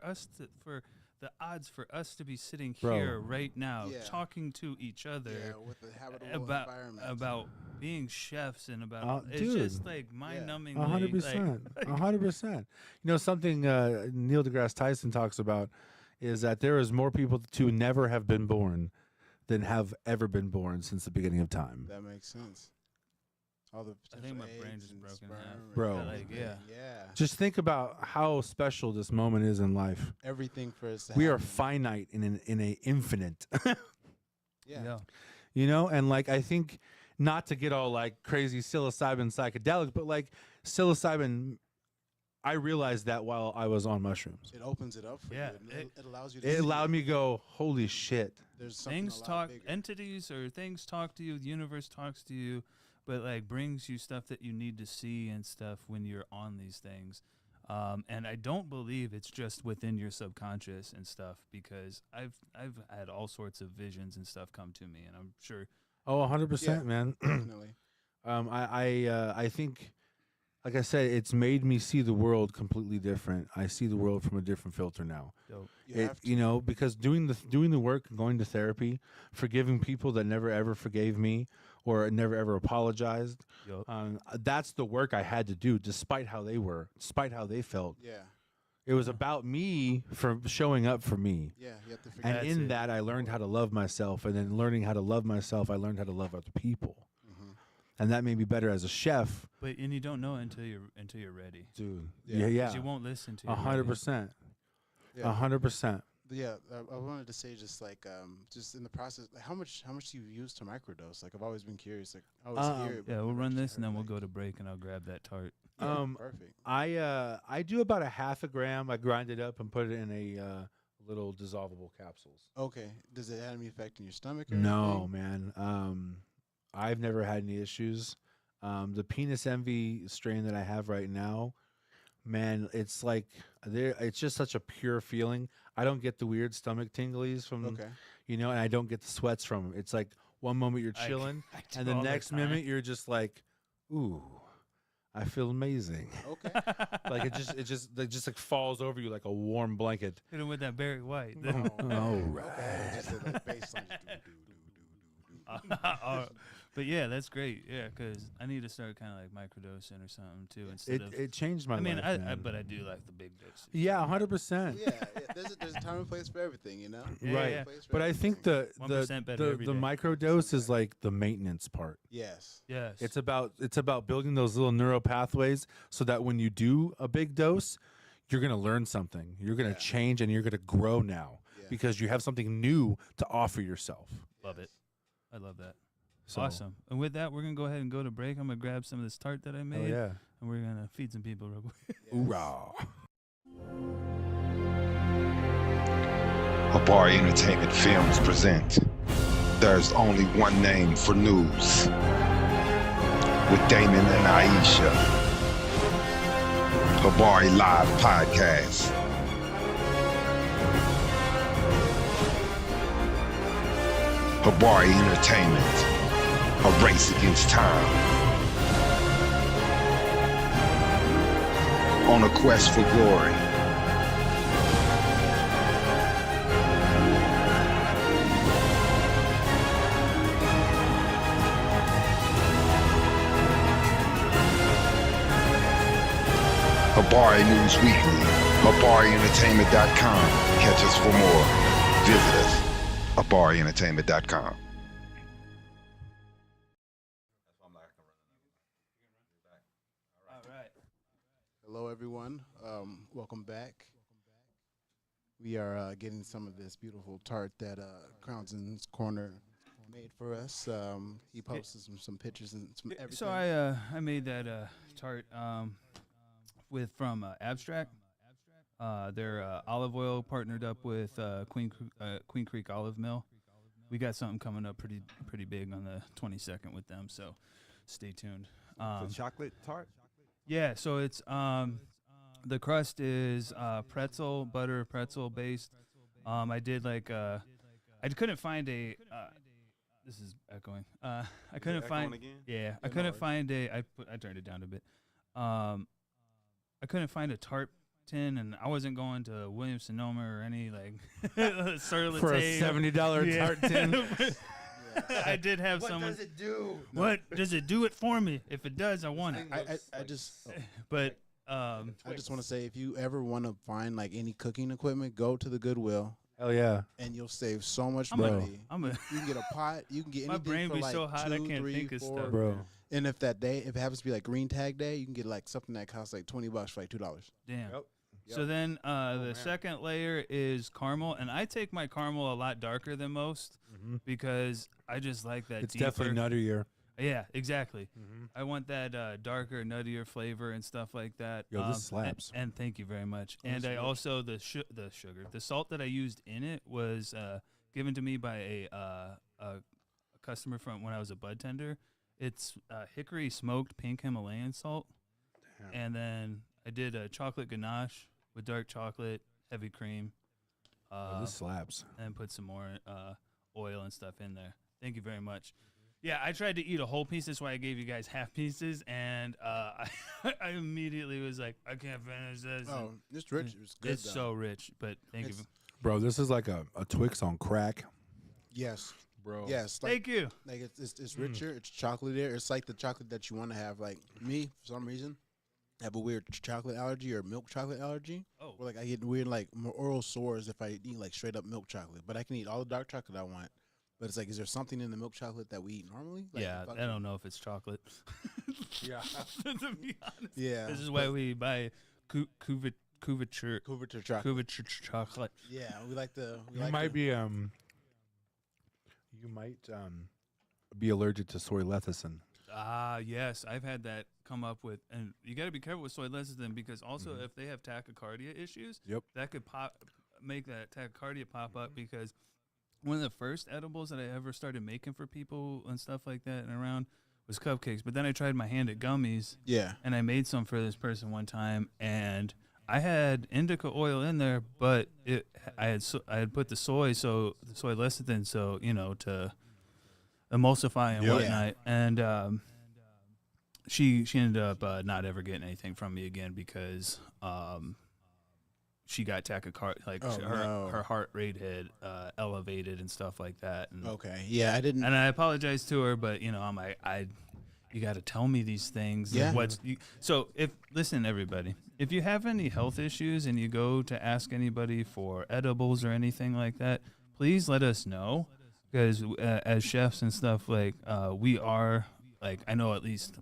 Speaker 1: the odds for us to be sitting
Speaker 3: Bro.
Speaker 1: here right now,
Speaker 2: Yeah.
Speaker 1: talking to each other
Speaker 2: with the habitable environment.
Speaker 1: about being chefs and about it's
Speaker 3: dude.
Speaker 1: just like mind-numbing.
Speaker 3: 100%. 100%. You know, something Neil deGrasse Tyson talks about is that there is more people to never have been born than have ever been born since the beginning of time.
Speaker 2: That makes sense. All the
Speaker 1: I think my
Speaker 2: potential
Speaker 1: brain
Speaker 2: eggs
Speaker 1: just
Speaker 2: and
Speaker 1: broke in
Speaker 2: sperm
Speaker 1: half.
Speaker 2: and
Speaker 3: Bro.
Speaker 2: everything.
Speaker 1: Like,
Speaker 2: Yeah.
Speaker 3: Just think about how special this moment is in life.
Speaker 2: Everything for us to
Speaker 3: We are
Speaker 2: happen.
Speaker 3: finite in a infinite.
Speaker 2: Yeah.
Speaker 3: You know, and like I think not to get all like crazy psilocybin psychedelic, but like psilocybin, I realized that while I was on mushrooms.
Speaker 2: It opens it up for
Speaker 1: Yeah,
Speaker 2: you. It allows you to
Speaker 3: It
Speaker 2: see
Speaker 3: allowed me to go, holy shit.
Speaker 2: there's something
Speaker 1: things
Speaker 2: a lot
Speaker 1: talk,
Speaker 2: bigger.
Speaker 1: entities or things talk to you. The universe talks to you, but like brings you stuff that you need to see and stuff when you're on these things. And I don't believe it's just within your subconscious and stuff because I've had all sorts of visions and stuff come to me, and I'm sure.
Speaker 3: Oh, 100%,
Speaker 2: Yeah.
Speaker 3: man.
Speaker 2: Definitely.
Speaker 3: I think, like I said, it's made me see the world completely different. I see the world from a different filter now.
Speaker 1: Dope.
Speaker 2: You have to.
Speaker 3: You know, because doing the work, going to therapy, forgiving people that never ever forgave me or never ever apologized.
Speaker 1: Yup.
Speaker 3: That's the work I had to do, despite how they were, despite how they felt.
Speaker 2: Yeah.
Speaker 3: It was about me for showing up for me.
Speaker 2: Yeah. You have to figure
Speaker 3: And
Speaker 1: That's
Speaker 3: in
Speaker 1: it.
Speaker 3: that, I learned how to love myself. And then learning how to love myself, I learned how to love other people. And that made me better as a chef,
Speaker 1: And you don't know until you're ready.
Speaker 3: dude.
Speaker 2: Yeah.
Speaker 3: Yeah,
Speaker 1: 'Cause you won't listen to you.
Speaker 3: 100%.
Speaker 2: Yeah.
Speaker 3: 100%.
Speaker 2: Yeah, I wanted to say just like just in the process, like how much do you use to microdose? Like I've always been curious. Like I always hear it. but
Speaker 1: Yeah, we'll
Speaker 2: never
Speaker 1: run
Speaker 2: just
Speaker 1: this and
Speaker 2: heard,
Speaker 1: then we'll
Speaker 2: like-
Speaker 1: go to break and I'll grab that tart.
Speaker 2: Yeah, perfect.
Speaker 3: I do about a half a gram. I grind it up and put it in a little dissolvable capsules.
Speaker 2: Okay. Does it have any effect in your stomach? Or
Speaker 3: No,
Speaker 2: anything?
Speaker 3: man. I've never had any issues. The penis envy strain that I have right now, man, it's like it's just such a pure feeling. I don't get the weird stomach tinglies from,
Speaker 2: Okay.
Speaker 3: you know, and I don't get the sweats from them. It's like one moment you're chilling,
Speaker 1: I do
Speaker 3: and the
Speaker 1: all the
Speaker 3: next
Speaker 1: time.
Speaker 3: minute you're just like, ooh, I feel amazing.
Speaker 2: Okay.
Speaker 3: Like it just like falls over you like a warm blanket.
Speaker 1: Hit him with that Barry White.
Speaker 3: All right.
Speaker 2: Okay. Just the like, baseline. Just do, do, do, do, do, do.
Speaker 1: Oh, But yeah, that's great. Yeah, because I need to start kind of like microdosing or something too instead of.
Speaker 3: It changed my
Speaker 1: I mean,
Speaker 3: life.
Speaker 1: but I do like the big doses.
Speaker 3: Yeah, 100%.
Speaker 2: Yeah, there's a time and place for everything, you know.
Speaker 1: Yeah,
Speaker 3: Right.
Speaker 1: yeah.
Speaker 3: But I think the
Speaker 1: 1% better every
Speaker 3: the
Speaker 1: day.
Speaker 3: micro dose is like the maintenance part.
Speaker 2: Yes.
Speaker 1: Yes.
Speaker 3: It's about building those little neural pathways so that when you do a big dose, you're gonna learn something. You're gonna change and you're gonna grow now because you have something new to offer yourself.
Speaker 1: Love it. I love that.
Speaker 3: So,
Speaker 1: Awesome. And with that, we're gonna go ahead and go to break. I'm gonna grab some of this tart that I
Speaker 3: Oh
Speaker 1: made,
Speaker 3: yeah.
Speaker 1: and we're gonna feed some people real quick.
Speaker 3: Hoorah.
Speaker 4: Habari Entertainment Films present There's Only One Name for News with Damon and Iesha. Habari Live Podcast. Habari Entertainment, a race against time. On a quest for glory. Habari News Weekly, HabariEntertainment.com. Catch us for more. Visit us, HabariEntertainment.com.
Speaker 1: All right.
Speaker 2: Hello, everyone. Welcome back. We are getting some of this beautiful tart that Crownson's Corner made for us. He posted some pictures and some everything.
Speaker 1: So I made that tart from Abstract. Their olive oil partnered up with Queen Creek Olive Mill. We got something coming up pretty big on the 22nd with them, so stay tuned.
Speaker 5: The chocolate tart?
Speaker 1: Yeah, so it's the crust is butter pretzel based. I did like I couldn't find a this is echoing. I couldn't find
Speaker 5: again?
Speaker 1: yeah, I couldn't find I turned it down a bit. I couldn't find a tart tin, and I wasn't going to Williams Sonoma or any like Sur
Speaker 3: For a
Speaker 1: Latte.
Speaker 3: $70 tart tin.
Speaker 1: I did have someone.
Speaker 5: What does it do?
Speaker 1: What does it do it for me? If it does, I want it.
Speaker 2: I just
Speaker 1: But
Speaker 2: I just want to say, if you ever want to find like any cooking equipment, go to the Goodwill
Speaker 3: Hell yeah.
Speaker 2: and you'll save so much
Speaker 1: I'm a-
Speaker 2: money. You can get a pot. You can get
Speaker 1: my
Speaker 2: anything
Speaker 1: brain
Speaker 2: for
Speaker 1: be
Speaker 2: like
Speaker 1: so hot
Speaker 2: 2,
Speaker 1: I can't
Speaker 2: 3,
Speaker 1: think of
Speaker 2: 4.
Speaker 1: stuff.
Speaker 3: Bro.
Speaker 2: And if it happens to be like Green Tag Day, you can get like something that costs like $20 for like $2.
Speaker 1: Damn.
Speaker 3: Yep.
Speaker 1: So then the second layer is caramel, and I take my caramel a lot darker than most because I just like that.
Speaker 3: It's
Speaker 1: deeper.
Speaker 3: definitely nuttier.
Speaker 1: Yeah, exactly. I want that darker, nuttier flavor and stuff like that.
Speaker 3: Yo, this slaps.
Speaker 1: And thank you very much.
Speaker 2: Oh,
Speaker 1: And
Speaker 2: that's
Speaker 1: I
Speaker 2: rich.
Speaker 1: also the salt that I used in it was given to me by a customer from when I was a bud tender. It's hickory smoked pink Himalayan salt, and then I did a chocolate ganache with dark chocolate, heavy cream.
Speaker 3: This slaps.
Speaker 1: And put some more oil and stuff in there. Thank you very much. Yeah, I tried to eat a whole piece. That's why I gave you guys half pieces, and I immediately was like, I can't finish this.
Speaker 2: Oh, it's rich. It's good.
Speaker 1: It's
Speaker 2: though.
Speaker 1: so rich, but thank you.
Speaker 2: It's-
Speaker 3: Bro, this is like a Twix on crack.
Speaker 2: Yes.
Speaker 3: Bro.
Speaker 2: Yes. Like,
Speaker 1: Thank you.
Speaker 2: like it's richer. It's chocolatier. It's like the chocolate that you want to have. Like me, for some reason, I have a weird chocolate allergy or milk chocolate allergy.
Speaker 1: Oh,
Speaker 2: Or like I get weird like more oral sores if I eat like straight up milk chocolate. But I can eat all the dark chocolate I want. But it's like, is there something in the milk chocolate that we eat normally? Like,
Speaker 1: yeah.
Speaker 2: fuck
Speaker 1: I
Speaker 2: it.
Speaker 1: don't know if it's chocolate.
Speaker 3: Yeah.
Speaker 1: To be honest.
Speaker 2: Yeah.
Speaker 1: This is why we buy couverture
Speaker 2: Couverture chocolate.
Speaker 1: chocolate.
Speaker 2: Yeah, we like the. We
Speaker 3: You
Speaker 2: like
Speaker 3: might
Speaker 2: the,
Speaker 3: be allergic to soy lecithin.
Speaker 1: Ah, yes, I've had that come up with, and you got to be careful with soy lecithin because also if they have tachycardia issues,
Speaker 3: Yep.
Speaker 1: that could make that tachycardia pop up because one of the first edibles that I ever started making for people and stuff like that and around was cupcakes. But then I tried my hand at gummies,
Speaker 2: Yeah.
Speaker 1: and I made some for this person one time, and I had indica oil in there, but I had put the soy lecithin, so to emulsify and
Speaker 2: Yeah.
Speaker 1: whatnot, and she ended up not ever getting anything from me again because she got tachycardia, like
Speaker 2: Oh, no.
Speaker 1: her heart rate had elevated and stuff like that. And,
Speaker 2: Okay. Yeah, I didn't.
Speaker 1: and I apologized to her, but I'm like, you got to tell me these things.
Speaker 2: Yeah.
Speaker 1: So listen, everybody, if you have any health issues and you go to ask anybody for edibles or anything like that, please let us know, because as chefs and stuff, like we are, like, I know at least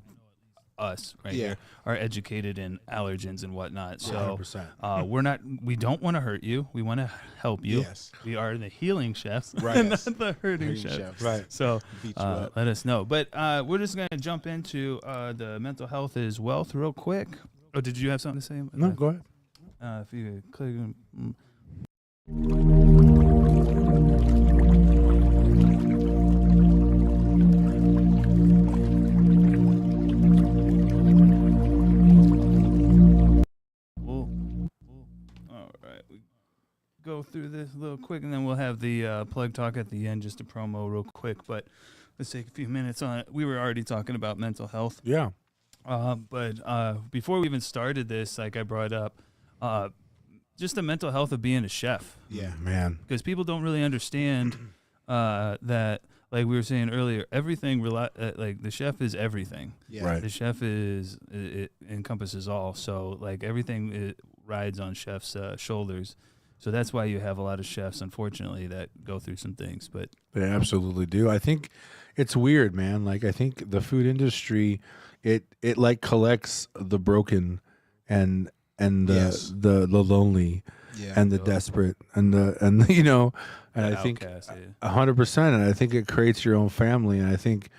Speaker 1: us here are educated in allergens and whatnot. So
Speaker 3: 100%.
Speaker 1: we don't want to hurt you. We want to help you.
Speaker 2: Yes.
Speaker 1: We are the healing chefs,
Speaker 2: Right.
Speaker 1: not the hurting chefs.
Speaker 2: chefs.
Speaker 3: Right.
Speaker 1: So
Speaker 2: Beat you up.
Speaker 1: let us know. But we're just going to jump into the mental health is wealth real quick. Oh, did you have something to say?
Speaker 3: No, go ahead.
Speaker 1: If you could click. All right. We go through this a little quick, and then we'll have the plug talk at the end, just a promo real quick. But let's take a few minutes on it. We were already talking about mental health.
Speaker 3: Yeah.
Speaker 1: But before we even started this, like I brought up, just the mental health of being a chef.
Speaker 2: Yeah.
Speaker 3: Man.
Speaker 1: Because people don't really understand that, like we were saying earlier, everything, like the chef is everything.
Speaker 2: Yeah.
Speaker 3: Right.
Speaker 1: The chef it encompasses all. So like everything rides on chef's shoulders. So that's why you have a lot of chefs, unfortunately, that go through some things. But
Speaker 3: They absolutely do. I think it's weird, man. Like, I think the food industry, it like collects the broken and
Speaker 2: Yes.
Speaker 3: the lonely
Speaker 2: Yeah.
Speaker 3: and the desperate and and I think
Speaker 1: outcasts,
Speaker 3: 100%. And I think it creates your own family. And I think,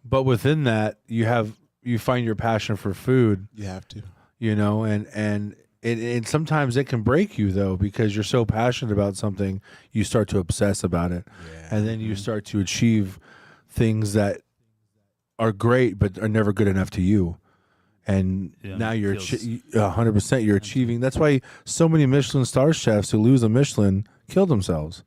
Speaker 3: but within that, you find your passion for food,
Speaker 2: you have to.
Speaker 3: and it sometimes it can break you, though, because you're so passionate about something, you start to obsess about it.
Speaker 2: Yeah.
Speaker 3: And then you start to achieve things that are great but are never good enough to you. And now you're 100%. You're achieving. That's why so many Michelin star chefs who lose a Michelin kill themselves,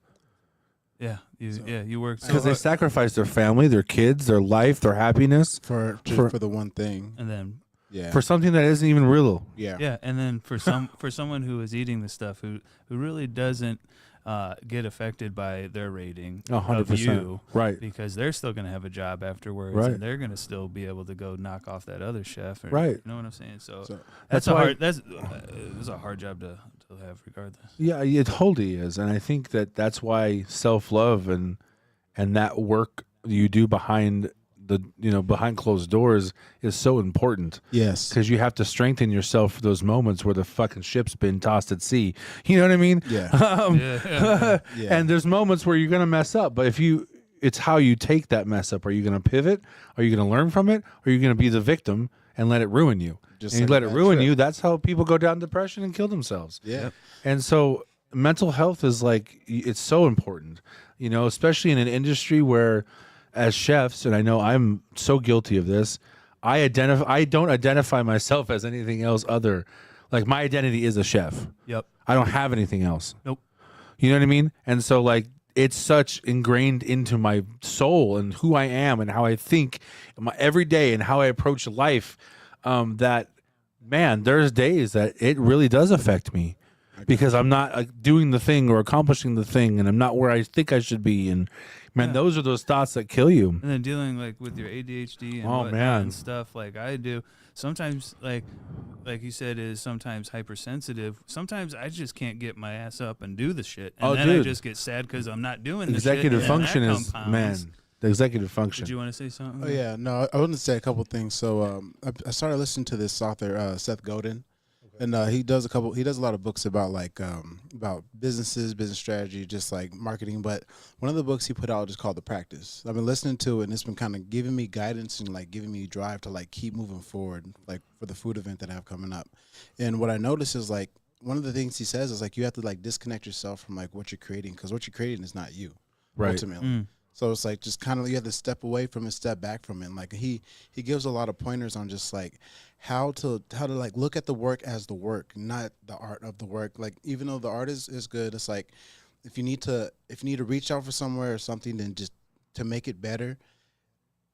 Speaker 1: you work so
Speaker 3: because they
Speaker 1: hard,
Speaker 3: sacrifice their family, their kids, their life, their happiness
Speaker 2: for the one thing.
Speaker 1: and then
Speaker 2: Yeah.
Speaker 3: for something that isn't even real.
Speaker 2: Yeah.
Speaker 1: and then for someone who is eating the stuff who really doesn't get affected by their rating of
Speaker 3: 100%.
Speaker 1: you,
Speaker 3: Right.
Speaker 1: because they're still going to have a job afterwards,
Speaker 3: Right.
Speaker 1: and they're going to still be able to go knock off that other chef.
Speaker 3: Right.
Speaker 1: You know what I'm saying? So,
Speaker 2: So-
Speaker 1: that's
Speaker 3: why-
Speaker 1: it's a hard job to have, regardless.
Speaker 3: Yeah, it totally is. And I think that's why self-love and that work you do behind behind closed doors is so important,
Speaker 2: Yes.
Speaker 3: because you have to strengthen yourself for those moments where the fucking ship's been tossed at sea. You know what I mean?
Speaker 2: Yeah.
Speaker 1: Yeah.
Speaker 2: Yeah.
Speaker 3: And there's moments where you're going to mess up, but it's how you take that mess up. Are you going to pivot? Are you going to learn from it? Or are you going to be the victim and let it ruin you?
Speaker 2: Just
Speaker 3: And you
Speaker 2: like
Speaker 3: let it
Speaker 2: that
Speaker 3: ruin
Speaker 2: trip.
Speaker 3: you. That's how people go down depression and kill themselves.
Speaker 2: Yeah.
Speaker 3: And so mental health is it's so important, especially in an industry where, as chefs, and I know I'm so guilty of this, I don't identify myself as anything else like my identity is a chef.
Speaker 1: Yep.
Speaker 3: I don't have anything else.
Speaker 1: Nope.
Speaker 3: You know what I mean? And so it's such ingrained into my soul and who I am and how I think every day and how I approach life, that, man, there's days that it really does affect me, because I'm not doing the thing or accomplishing the thing, and I'm not where I think I should be. And man, those are those thoughts that kill you.
Speaker 1: And then dealing with your ADHD and
Speaker 3: Oh,
Speaker 1: whatnot
Speaker 3: man.
Speaker 1: and stuff like I do. Sometimes like you said, is sometimes hypersensitive. Sometimes I just can't get my ass up and do the shit, and then I
Speaker 3: dude.
Speaker 1: just get sad because I'm not doing the
Speaker 3: Executive
Speaker 1: shit. and
Speaker 3: function
Speaker 1: that
Speaker 3: is,
Speaker 1: compounds.
Speaker 3: man, the executive function.
Speaker 1: Did you want to say something?
Speaker 2: Oh yeah, no, I wanted to say a couple things. So I started listening to this author, Seth Godin, and he does a lot of books about about businesses, business strategy, just like marketing. But one of the books he put out is called The Practice. I've been listening to it, and it's been kind of giving me guidance and giving me drive to keep moving forward, for the food event that I have coming up. And what I noticed is one of the things he says is you have to disconnect yourself from what you're creating, because what you're creating is not you,
Speaker 3: Right.
Speaker 2: ultimately. So it's just kind of you have to step away from it, step back from it. And he gives a lot of pointers on just how to look at the work as the work, not the art of the work. Even though the art is good, it's if you need to reach out for somewhere or something, then just to make it better.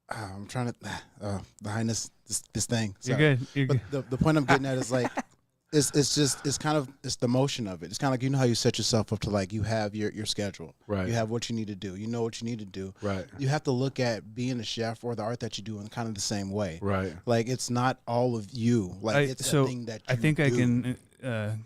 Speaker 2: I'm trying to behind this thing.
Speaker 1: You're
Speaker 2: Sorry.
Speaker 1: good. You're
Speaker 2: But
Speaker 1: good.
Speaker 2: the point I'm getting at is it's kind of it's the motion of it. It's kind of like, you know how you set yourself up to, like, you have your schedule.
Speaker 3: Right.
Speaker 2: You have what you need to do. You know what you need to do.
Speaker 3: Right.
Speaker 2: You have to look at being a chef or the art that you do in kind of the same way.
Speaker 3: Right.
Speaker 2: Like, it's not all of you. Like, it's a thing that you
Speaker 1: I think
Speaker 2: do.
Speaker 1: I can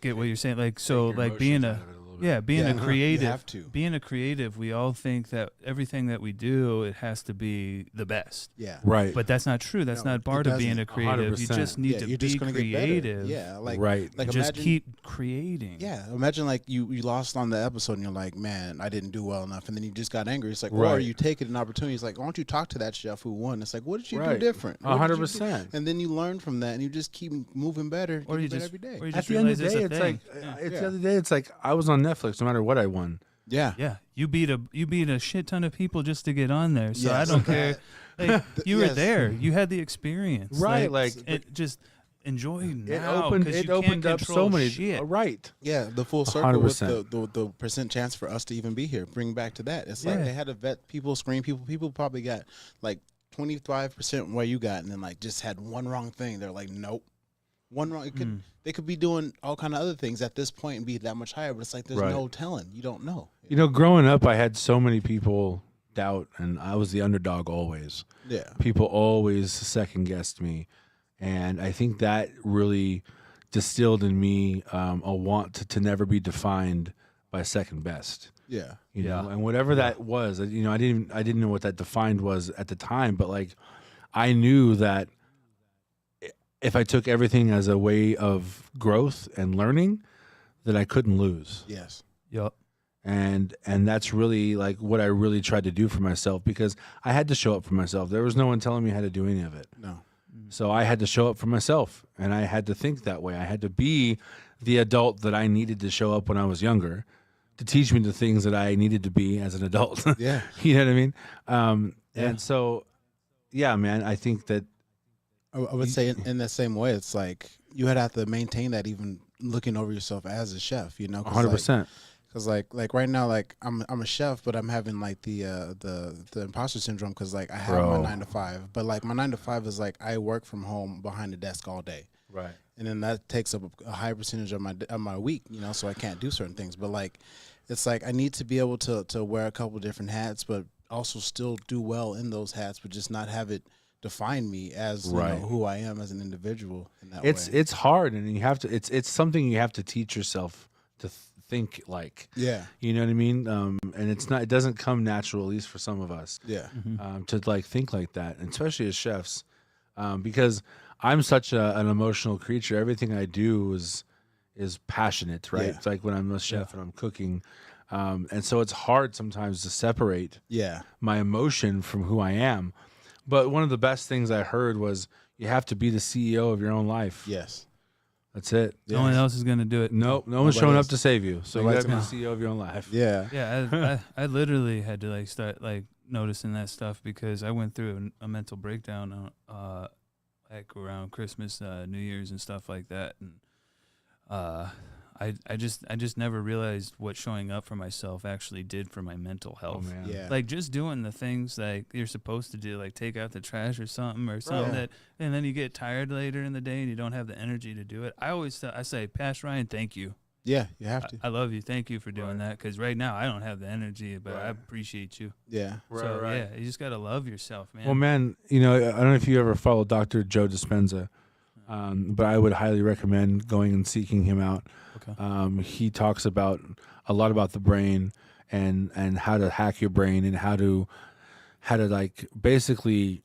Speaker 1: get what you're saying. Like, so,
Speaker 3: Take your
Speaker 1: like being
Speaker 3: emotions
Speaker 1: a
Speaker 3: out of it a little bit.
Speaker 1: being a
Speaker 2: Yeah,
Speaker 1: creative.
Speaker 2: you have to.
Speaker 1: Being a creative, we all think that everything that we do, it has to be the best.
Speaker 2: Yeah.
Speaker 3: Right.
Speaker 1: But that's not true. That's
Speaker 2: No,
Speaker 1: not part
Speaker 2: it
Speaker 1: of being
Speaker 2: doesn't.
Speaker 1: a creative. You
Speaker 3: 100%.
Speaker 1: just need
Speaker 2: Yeah,
Speaker 1: to
Speaker 2: you're
Speaker 1: be
Speaker 2: just gonna get better.
Speaker 1: creative.
Speaker 2: Yeah. Like,
Speaker 3: Right.
Speaker 2: like
Speaker 1: Just
Speaker 2: imagine,
Speaker 1: keep creating.
Speaker 2: Yeah, imagine like you lost on the episode and you're like, man, I didn't do well enough, and then you just got angry. It's like, or
Speaker 3: Right.
Speaker 2: you take it an opportunity. It's like, why don't you talk to that chef who won? It's like, what did you do
Speaker 3: Right.
Speaker 2: different? What did you do?
Speaker 3: 100%.
Speaker 2: And then you learn from that, and you just keep moving better,
Speaker 1: Or you
Speaker 2: getting
Speaker 1: just
Speaker 2: better every day.
Speaker 1: or you
Speaker 3: At
Speaker 1: just
Speaker 3: the end of
Speaker 1: realize
Speaker 3: the day,
Speaker 1: it's
Speaker 3: it's
Speaker 1: a
Speaker 3: like
Speaker 1: thing.
Speaker 3: the other day, it's like I was on Netflix no matter what I won.
Speaker 2: Yeah,
Speaker 1: Yeah, you beat a shit ton of people just to get on there. So
Speaker 2: Yes.
Speaker 1: I don't care. Like, you were
Speaker 2: Yes.
Speaker 1: there. You had the experience.
Speaker 3: Right, like,
Speaker 1: it just enjoy
Speaker 3: It
Speaker 1: now.
Speaker 3: opened
Speaker 1: 'cause
Speaker 3: it
Speaker 1: you
Speaker 3: opened
Speaker 1: can't
Speaker 3: up so
Speaker 1: control
Speaker 3: many
Speaker 1: shit.
Speaker 3: right.
Speaker 2: yeah. The full circle with
Speaker 3: 100%.
Speaker 2: the percent chance for us to even be here. Bring back to that. It's like
Speaker 1: Yeah.
Speaker 2: they had to vet people, screen people. People probably got like 25% where you got, and then like just had one wrong thing. They're like, nope. One wrong. It could, They could be doing all kind of other things at this point and be that much higher, but it's like there's
Speaker 3: Right.
Speaker 2: no telling. You don't know.
Speaker 3: You know, growing up, I had so many people doubt, and I was the underdog always.
Speaker 2: Yeah.
Speaker 3: People always second guessed me, and I think that really distilled in me a want to never be defined by second best.
Speaker 2: Yeah.
Speaker 3: You know,
Speaker 1: Yeah.
Speaker 3: and whatever that was, you know, I didn't know what that defined was at the time, but like I knew that if I took everything as a way of growth and learning, that I couldn't lose.
Speaker 2: Yes.
Speaker 1: Yup.
Speaker 3: And that's really like what I really tried to do for myself, because I had to show up for myself. There was no one telling me how to do any of it.
Speaker 2: No.
Speaker 3: So I had to show up for myself, and I had to think that way. I had to be the adult that I needed to show up when I was younger, to teach me the things that I needed to be as an adult.
Speaker 2: Yeah.
Speaker 3: You know what I mean?
Speaker 1: Yeah.
Speaker 3: And so, yeah, man, I think that
Speaker 2: I would say in that same way, it's like you had to have to maintain that, even looking over yourself as a chef, you know?
Speaker 3: 100%.
Speaker 2: Because like right now, like I'm a chef, but I'm having like the imposter syndrome, because like I have
Speaker 3: Bro.
Speaker 2: my 9 to 5, but like my 9 to 5 is like I work from home behind the desk all day,
Speaker 3: Right.
Speaker 2: and then that takes up a high percentage of my week, you know, so I can't do certain things. But like it's like I need to be able to wear a couple different hats, but also still do well in those hats, but just not have it define me as you
Speaker 3: Right.
Speaker 2: know, who I am as an individual in that
Speaker 3: It's
Speaker 2: way.
Speaker 3: it's hard, and you have to. It's something you have to teach yourself to think like.
Speaker 2: Yeah,
Speaker 3: You know what I mean? And it's not. It doesn't come natural, at least for some of us,
Speaker 2: yeah,
Speaker 3: to like think like that, and especially as chefs, because I'm such an emotional creature. Everything I do is passionate, right?
Speaker 2: Yeah.
Speaker 3: It's like when I'm a chef and I'm cooking, and so it's hard sometimes to separate
Speaker 2: yeah,
Speaker 3: my emotion from who I am. But one of the best things I heard was you have to be the CEO of your own life.
Speaker 2: yes,
Speaker 3: That's it.
Speaker 1: No one else is gonna do it.
Speaker 3: No one's
Speaker 2: Nobody
Speaker 3: showing
Speaker 2: else.
Speaker 3: up to save you. So you
Speaker 2: Nobody's
Speaker 3: got to be the
Speaker 2: gonna-
Speaker 3: CEO of your own life.
Speaker 2: yeah,
Speaker 1: Yeah, I literally had to like start like noticing that stuff, because I went through a mental breakdown like around Christmas, New Year's, and stuff like that, and I just never realized what showing up for myself actually did for my mental
Speaker 3: Oh
Speaker 1: health.
Speaker 3: man.
Speaker 2: yeah,
Speaker 1: Like just doing the things like you're supposed to do, like take out the trash or something
Speaker 2: Yeah.
Speaker 1: that, and then you get tired later in the day and you don't have the energy to do it. I say, Pass Ryan, thank you.
Speaker 2: yeah. You have to.
Speaker 1: I love you. Thank you for doing
Speaker 3: Right.
Speaker 1: that, because right now I don't have the energy, but I
Speaker 3: Right.
Speaker 1: appreciate you.
Speaker 2: Yeah,
Speaker 1: So yeah, you just gotta love yourself, man.
Speaker 3: Well, man, you know, I don't know if you ever follow Dr. Joe Dispenza, but I would highly recommend going and seeking him out.
Speaker 1: Okay.
Speaker 3: He talks about a lot about the brain and how to hack your brain, and how to like basically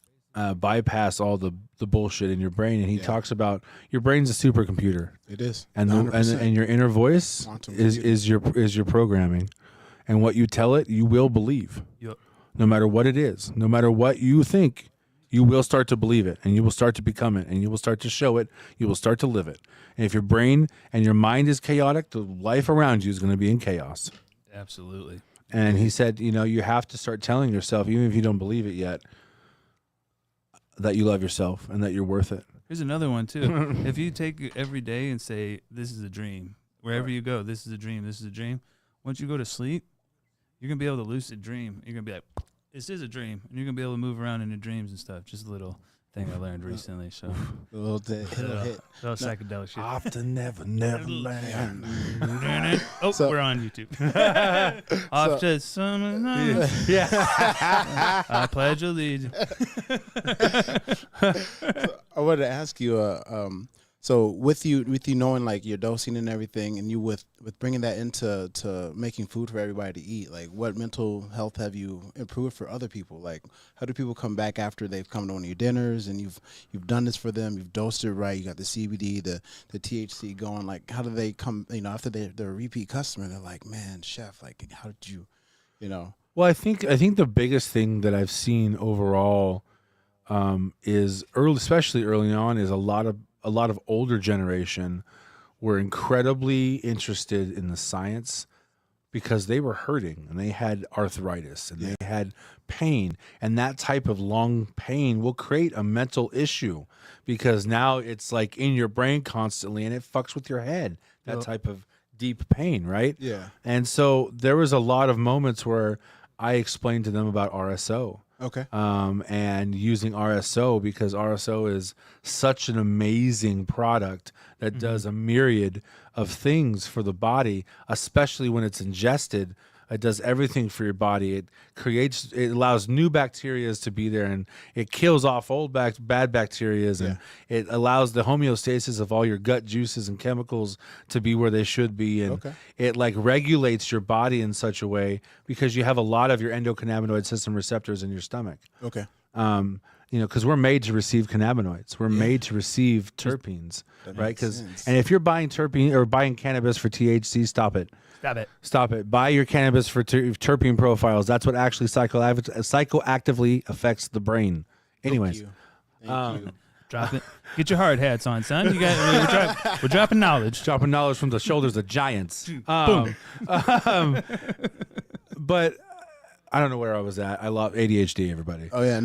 Speaker 3: bypass all the bullshit in your brain. And he
Speaker 2: Yeah.
Speaker 3: talks about your brain's a supercomputer,
Speaker 2: it is.
Speaker 3: and
Speaker 2: 100%.
Speaker 3: and your inner voice
Speaker 2: Quantum
Speaker 3: is your programming, and what you tell it, you will believe.
Speaker 1: Yup.
Speaker 3: No matter what it is, no matter what you think, you will start to believe it, and you will start to become it, and you will start to show it, you will start to live it. And if your brain and your mind is chaotic, the life around you is going to be in chaos.
Speaker 1: Absolutely.
Speaker 3: And he said, you know, you have to start telling yourself, even if you don't believe it yet, that you love yourself and that you're worth it.
Speaker 1: Here's another one too. If you take it every day and say, "This is a dream," wherever you go, "This is a dream. This is a dream." Once you go to sleep, you're gonna be able to lucid dream. You're gonna be like, "This is a dream," and you're gonna be able to move around in your dreams and stuff. Just a little thing I learned recently. So
Speaker 2: A little hit.
Speaker 1: that was psychedelic shit.
Speaker 3: Often, never land.
Speaker 1: Oh,
Speaker 2: So-
Speaker 1: we're on YouTube. Off to some.
Speaker 3: Yeah.
Speaker 1: I pledge allegiance.
Speaker 2: I wanted to ask you, so with you knowing like your dosing and everything, and you with bringing that into making food for everybody to eat, like what mental health have you improved for other people? Like how do people come back after they've come to one of your dinners and you've done this for them, you've dosed it right, you got the CBD, the THC going? Like how do they come? After they're a repeat customer, they're like, man, chef, like how did you,
Speaker 3: Well, I think the biggest thing that I've seen overall is especially early on, is a lot of older generation were incredibly interested in the science because they were hurting and they had arthritis and they had pain, and that type of long pain will create a mental issue because now it's like in your brain constantly and it fucks with your head. That type of deep pain, right?
Speaker 2: Yeah.
Speaker 3: And so there was a lot of moments where I explained to them about RSO.
Speaker 2: Okay.
Speaker 3: And using RSO because RSO is such an amazing product that does a myriad of things for the body, especially when it's ingested. It does everything for your body. It allows new bacteria to be there, and it kills off old bad bacteria, and it allows the homeostasis of all your gut juices and chemicals to be where they should be, and it like regulates your body in such a way because you have a lot of your endocannabinoid system receptors in your stomach.
Speaker 2: Okay.
Speaker 3: Because we're made to receive cannabinoids. We're made to receive terpenes, right? And if you're buying terpene or buying cannabis for THC, stop it. Stop it. Buy your cannabis for terpene profiles. That's what actually psychoactively affects the brain. Anyways.
Speaker 2: Thank you.
Speaker 1: Drop it. Get your hard hats on, son. We're dropping knowledge.
Speaker 3: Dropping knowledge from the shoulders of giants. But I don't know where I was at. I love ADHD, everybody.
Speaker 2: Oh yeah,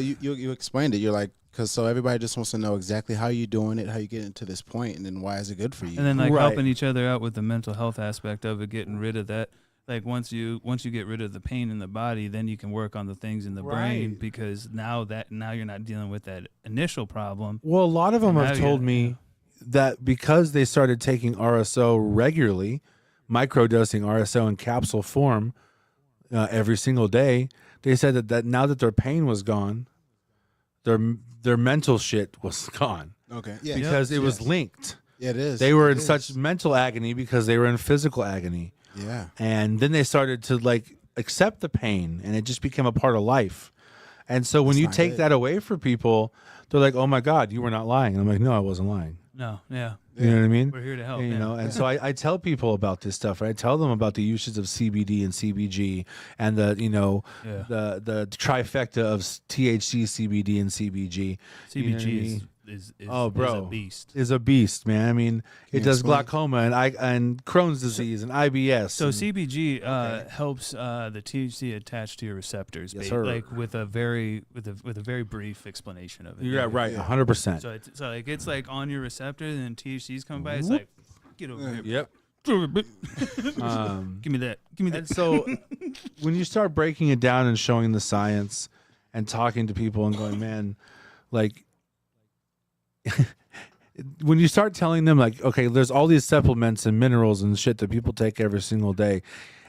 Speaker 2: you explained it. You're like, because so everybody just wants to know exactly how you doing it, how you get into this point, and then why is it good for you?
Speaker 1: And then helping each other out with the mental health aspect of it, getting rid of that. Like once you get rid of the pain in the body, then you can work on the things in the brain because now you're not dealing with that initial problem.
Speaker 3: Well, a lot of them have told me that because they started taking RSO regularly, microdosing RSO in capsule form every single day, they said that now that their pain was gone, their mental shit was gone.
Speaker 2: Okay. Yeah.
Speaker 3: Because it was linked.
Speaker 2: Yeah, it is.
Speaker 3: They were in such mental agony because they were in physical agony.
Speaker 2: Yeah.
Speaker 3: And then they started to like accept the pain, and it just became a part of life. And so when you take that away from people, they're like, "Oh my God, you were not lying." And I'm like, "No, I wasn't lying."
Speaker 1: No, yeah.
Speaker 3: You know what I mean?
Speaker 1: We're here to help.
Speaker 3: And, and so I tell people about this stuff. Right? I tell them about the uses of CBD and CBG and the the trifecta of THC, CBD, and CBG.
Speaker 1: CBG is a beast.
Speaker 3: Is a beast, man. I mean, it does glaucoma and Crohn's disease and IBS.
Speaker 1: So CBG helps the THC attach to your receptors, like with a very brief explanation of it.
Speaker 3: You're right, 100%.
Speaker 1: So it's like on your receptors, and then THC's coming by. It's like, get over here.
Speaker 3: Yep.
Speaker 1: Give me that. Give me that.
Speaker 3: And so when you start breaking it down and showing the science and talking to people and going, man, like. When you start telling them like, okay, there's all these supplements and minerals and shit that people take every single day,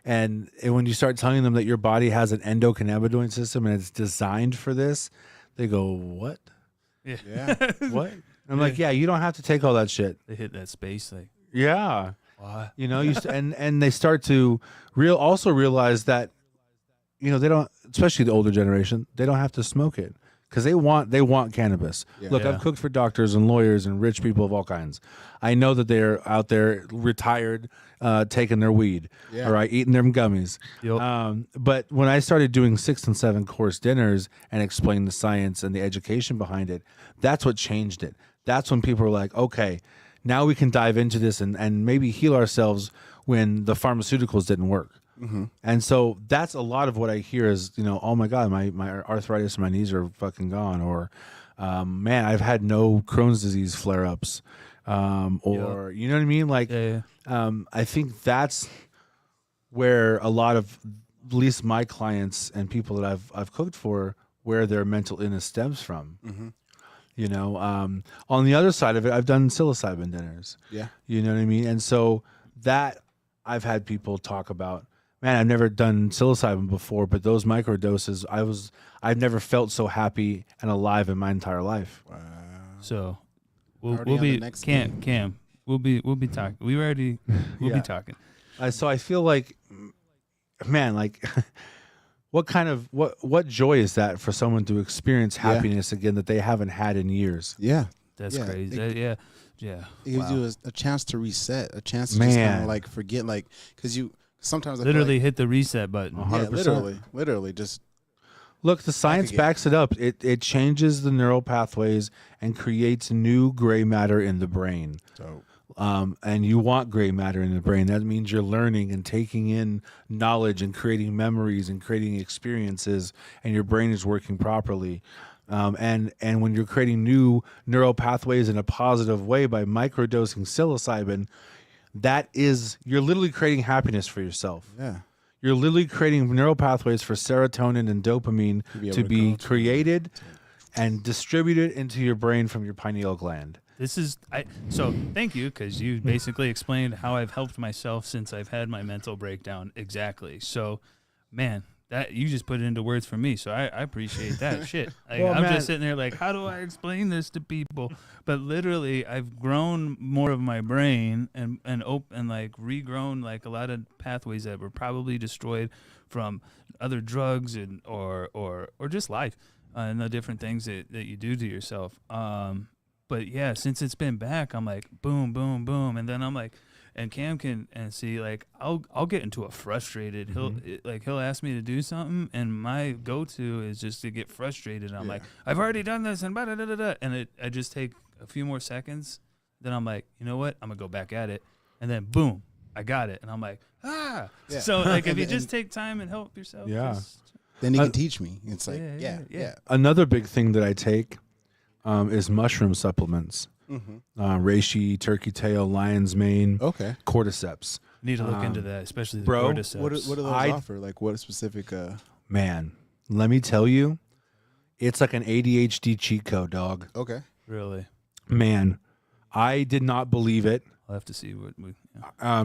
Speaker 3: and when you start telling them that your body has an endocannabinoid system and it's designed for this, they go, what?
Speaker 2: Yeah.
Speaker 3: What? I'm like, yeah, you don't have to take all that shit.
Speaker 1: They hit that space like,
Speaker 3: yeah.
Speaker 1: what?
Speaker 3: And they start to also realize that, they don't, especially the older generation, they don't have to smoke it. Because they want cannabis. Yeah. Look, I've cooked for doctors and lawyers and rich people of all kinds. I know that they're out there retired, taking their weed, all right, eating their gummies.
Speaker 1: Yep.
Speaker 3: But when I started doing 6 and 7 course dinners and explaining the science and the education behind it, that's what changed it. That's when people were like, okay, now we can dive into this and maybe heal ourselves when the pharmaceuticals didn't work.
Speaker 2: Mm-hmm.
Speaker 3: And so that's a lot of what I hear is, oh my God, my arthritis in my knees are fucking gone. Or, man, I've had no Crohn's disease flare-ups. Or, you know what I mean? Like, I think that's where a lot of, at least my clients and people that I've cooked for where their mental illness stems from.
Speaker 2: Mm-hmm.
Speaker 3: You know, on the other side of it, I've done psilocybin dinners.
Speaker 2: Yeah.
Speaker 3: You know what I mean? And so that I've had people talk about, man, I've never done psilocybin before, but those microdoses, I've never felt so happy and alive in my entire life.
Speaker 2: Wow.
Speaker 1: So
Speaker 2: Already
Speaker 1: we'll
Speaker 2: on the
Speaker 1: be
Speaker 2: next
Speaker 1: Cam. We'll be talking. We already we'll
Speaker 3: Yeah.
Speaker 1: be talking.
Speaker 3: So I feel like, man, like what joy is that for someone to experience happiness again that they haven't had in years?
Speaker 2: Yeah.
Speaker 1: That's
Speaker 2: Yeah,
Speaker 1: crazy. Yeah. Yeah.
Speaker 2: It gives
Speaker 1: Wow.
Speaker 2: you a chance to reset, a chance to just kind
Speaker 3: Man.
Speaker 2: of like forget, like, because you sometimes I
Speaker 1: Literally
Speaker 2: feel
Speaker 1: hit the reset button.
Speaker 2: like, yeah,
Speaker 3: 100%.
Speaker 2: literally just
Speaker 3: Look, the science
Speaker 2: again.
Speaker 3: backs it up. It changes the neural pathways and creates new gray matter in the brain.
Speaker 2: so
Speaker 3: And you want gray matter in the brain. That means you're learning and taking in knowledge and creating memories and creating experiences, and your brain is working properly. And when you're creating new neural pathways in a positive way by microdosing psilocybin, you're literally creating happiness for yourself.
Speaker 2: yeah.
Speaker 3: You're literally creating neural pathways for serotonin and dopamine
Speaker 2: be able
Speaker 3: to
Speaker 2: to
Speaker 3: be
Speaker 2: go to-
Speaker 3: created and distributed into your brain from your pineal gland.
Speaker 1: So thank you, because you basically explained how I've helped myself since I've had my mental breakdown. Exactly. So, man, that you just put it into words for me. So I appreciate that shit. Like,
Speaker 3: Well,
Speaker 1: I'm
Speaker 3: man.
Speaker 1: just sitting there like, how do I explain this to people? But literally, I've grown more of my brain and like regrown like a lot of pathways that were probably destroyed from other drugs and or just life and the different things that you do to yourself. But yeah, since it's been back, I'm like boom, boom, boom, and then I'm like, and Cam can and see like I'll get into a frustrated. He'll ask me to do something, and my go-to is just to get frustrated. I'm like, I've already done this, and I just take a few more seconds. Then I'm like, you know what? I'm gonna go back at it, and then boom, I got it, and I'm like, ah.
Speaker 2: Yeah.
Speaker 1: So like, if you
Speaker 2: And-
Speaker 1: just take time and help yourself,
Speaker 3: Yeah.
Speaker 2: Then he can teach me. It's like,
Speaker 1: Yeah.
Speaker 2: yeah.
Speaker 3: Another big thing that I take is mushroom supplements.
Speaker 2: Mm-hmm.
Speaker 3: Reishi, turkey tail, lion's mane,
Speaker 2: Okay.
Speaker 3: cordyceps.
Speaker 1: need to look into that, especially the
Speaker 3: bro,
Speaker 1: cordyceps.
Speaker 2: What do those offer? Like, what specific?
Speaker 3: Man, let me tell you, it's like an ADHD cheat code, dog.
Speaker 2: Okay.
Speaker 1: Really?
Speaker 3: Man, I did not believe it.
Speaker 1: I'll have to see what we. Yeah.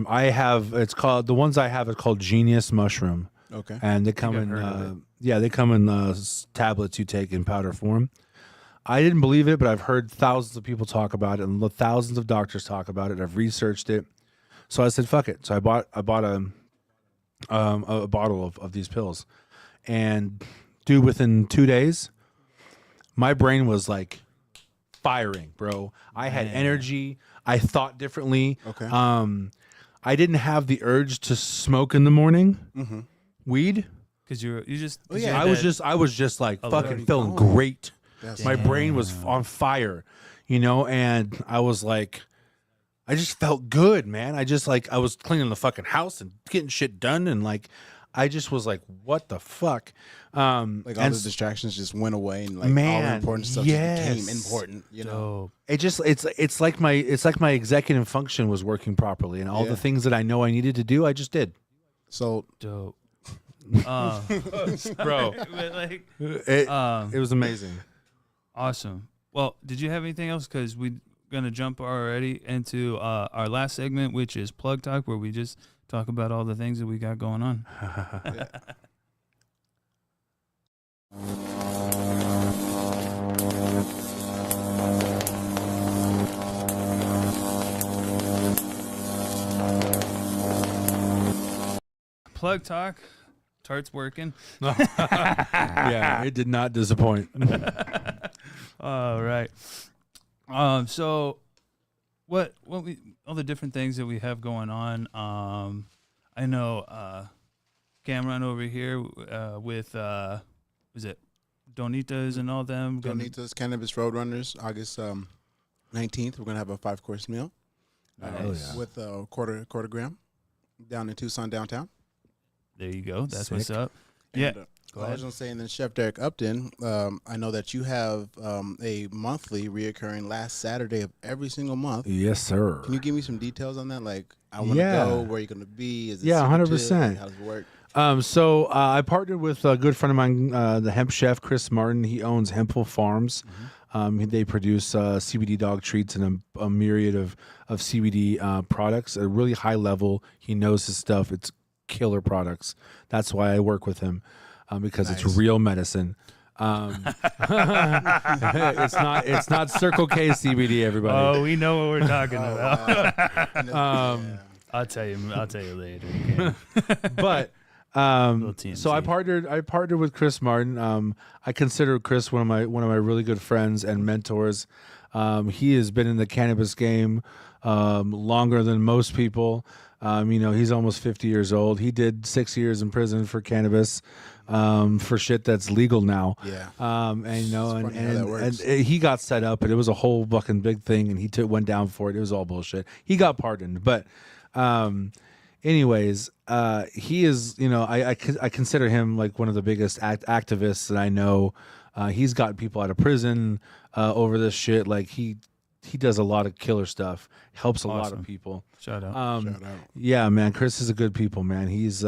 Speaker 3: The ones I have are called Genius Mushroom.
Speaker 2: Okay.
Speaker 3: And they come
Speaker 1: I've
Speaker 3: in,
Speaker 1: heard of
Speaker 3: they come in tablets you take in powder form. I didn't believe it, but I've heard thousands of people talk about it, and thousands of doctors talk about it. I've researched it, so I said, "Fuck it." So I bought a bottle of these pills, and dude, within 2 days, my brain was like firing, bro. I had energy. I thought differently.
Speaker 2: Okay.
Speaker 3: I didn't have the urge to smoke in the morning.
Speaker 2: Mm-hmm.
Speaker 3: Weed.
Speaker 1: Because you just.
Speaker 2: Oh, yeah.
Speaker 3: I was just like fucking feeling
Speaker 2: Oh.
Speaker 3: great.
Speaker 2: That's
Speaker 3: My brain was on fire, and I was like, I just felt good, man. I was cleaning the fucking house and getting shit done, and like, I just was like, what the fuck?
Speaker 2: like all the distractions just went away, and like all the
Speaker 3: Man,
Speaker 2: important stuff
Speaker 3: yes.
Speaker 2: just became important. You know.
Speaker 3: it's like my executive function was working properly, and all
Speaker 2: Yeah.
Speaker 3: the things that I know I needed to do, I just did.
Speaker 2: So
Speaker 1: Dope.
Speaker 3: Bro,
Speaker 1: But like,
Speaker 3: it was amazing.
Speaker 1: awesome. Well, did you have anything else? Because we're gonna jump already into our last segment, which is Plug Talk, where we just talk about all the things that we got going on. Plug Talk. Tart's working.
Speaker 3: Yeah, it did not disappoint.
Speaker 1: All right. So what we all the different things that we have going on. I know Cameron over here with was it Donitas and all them.
Speaker 2: Donitas Cannabis Roadrunners, August 19th. We're gonna have a 5-course meal
Speaker 1: Nice.
Speaker 2: with a quarter gram down in Tucson downtown.
Speaker 1: There you go. That's
Speaker 3: Sick.
Speaker 1: what's up.
Speaker 2: And,
Speaker 1: Yeah.
Speaker 2: I
Speaker 1: Go
Speaker 2: was
Speaker 1: ahead.
Speaker 2: gonna say, and then Chef Derek Upton. I know that you have a monthly reoccurring last Saturday of every single month.
Speaker 3: Yes, sir.
Speaker 2: Can you give me some details on that? Like, I want to
Speaker 3: Yeah.
Speaker 2: go. Where you gonna be? Is it
Speaker 3: Yeah,
Speaker 2: secretive?
Speaker 3: 100%.
Speaker 2: How does it work?
Speaker 3: So I partnered with a good friend of mine, the hemp chef Chris Martin. He owns Hempful Farms. They produce CBD dog treats and a myriad of CBD products at a really high level. He knows his stuff. It's killer products. That's why I work with him, because it's real medicine. It's not Circle K CBD, everybody.
Speaker 1: Oh, we know what we're talking about.
Speaker 2: Wow.
Speaker 1: I'll tell you later. Okay.
Speaker 3: But
Speaker 1: Little TMZ.
Speaker 3: so I partnered with Chris Martin. I consider Chris one of my really good friends and mentors. He has been in the cannabis game longer than most people. He's almost 50 years old. He did 6 years in prison for cannabis, for shit that's legal now.
Speaker 2: Yeah.
Speaker 3: And he got set up, and it was a whole fucking big thing, and he went down for it. It was all bullshit. He got pardoned, but anyways, he is, I consider him like one of the biggest activists that I know. He's gotten people out of prison over this shit. Like he does a lot of killer stuff. Helps a lot of people.
Speaker 1: Shout out.
Speaker 2: Shout out.
Speaker 3: Yeah, man. Chris is a good people, man. He's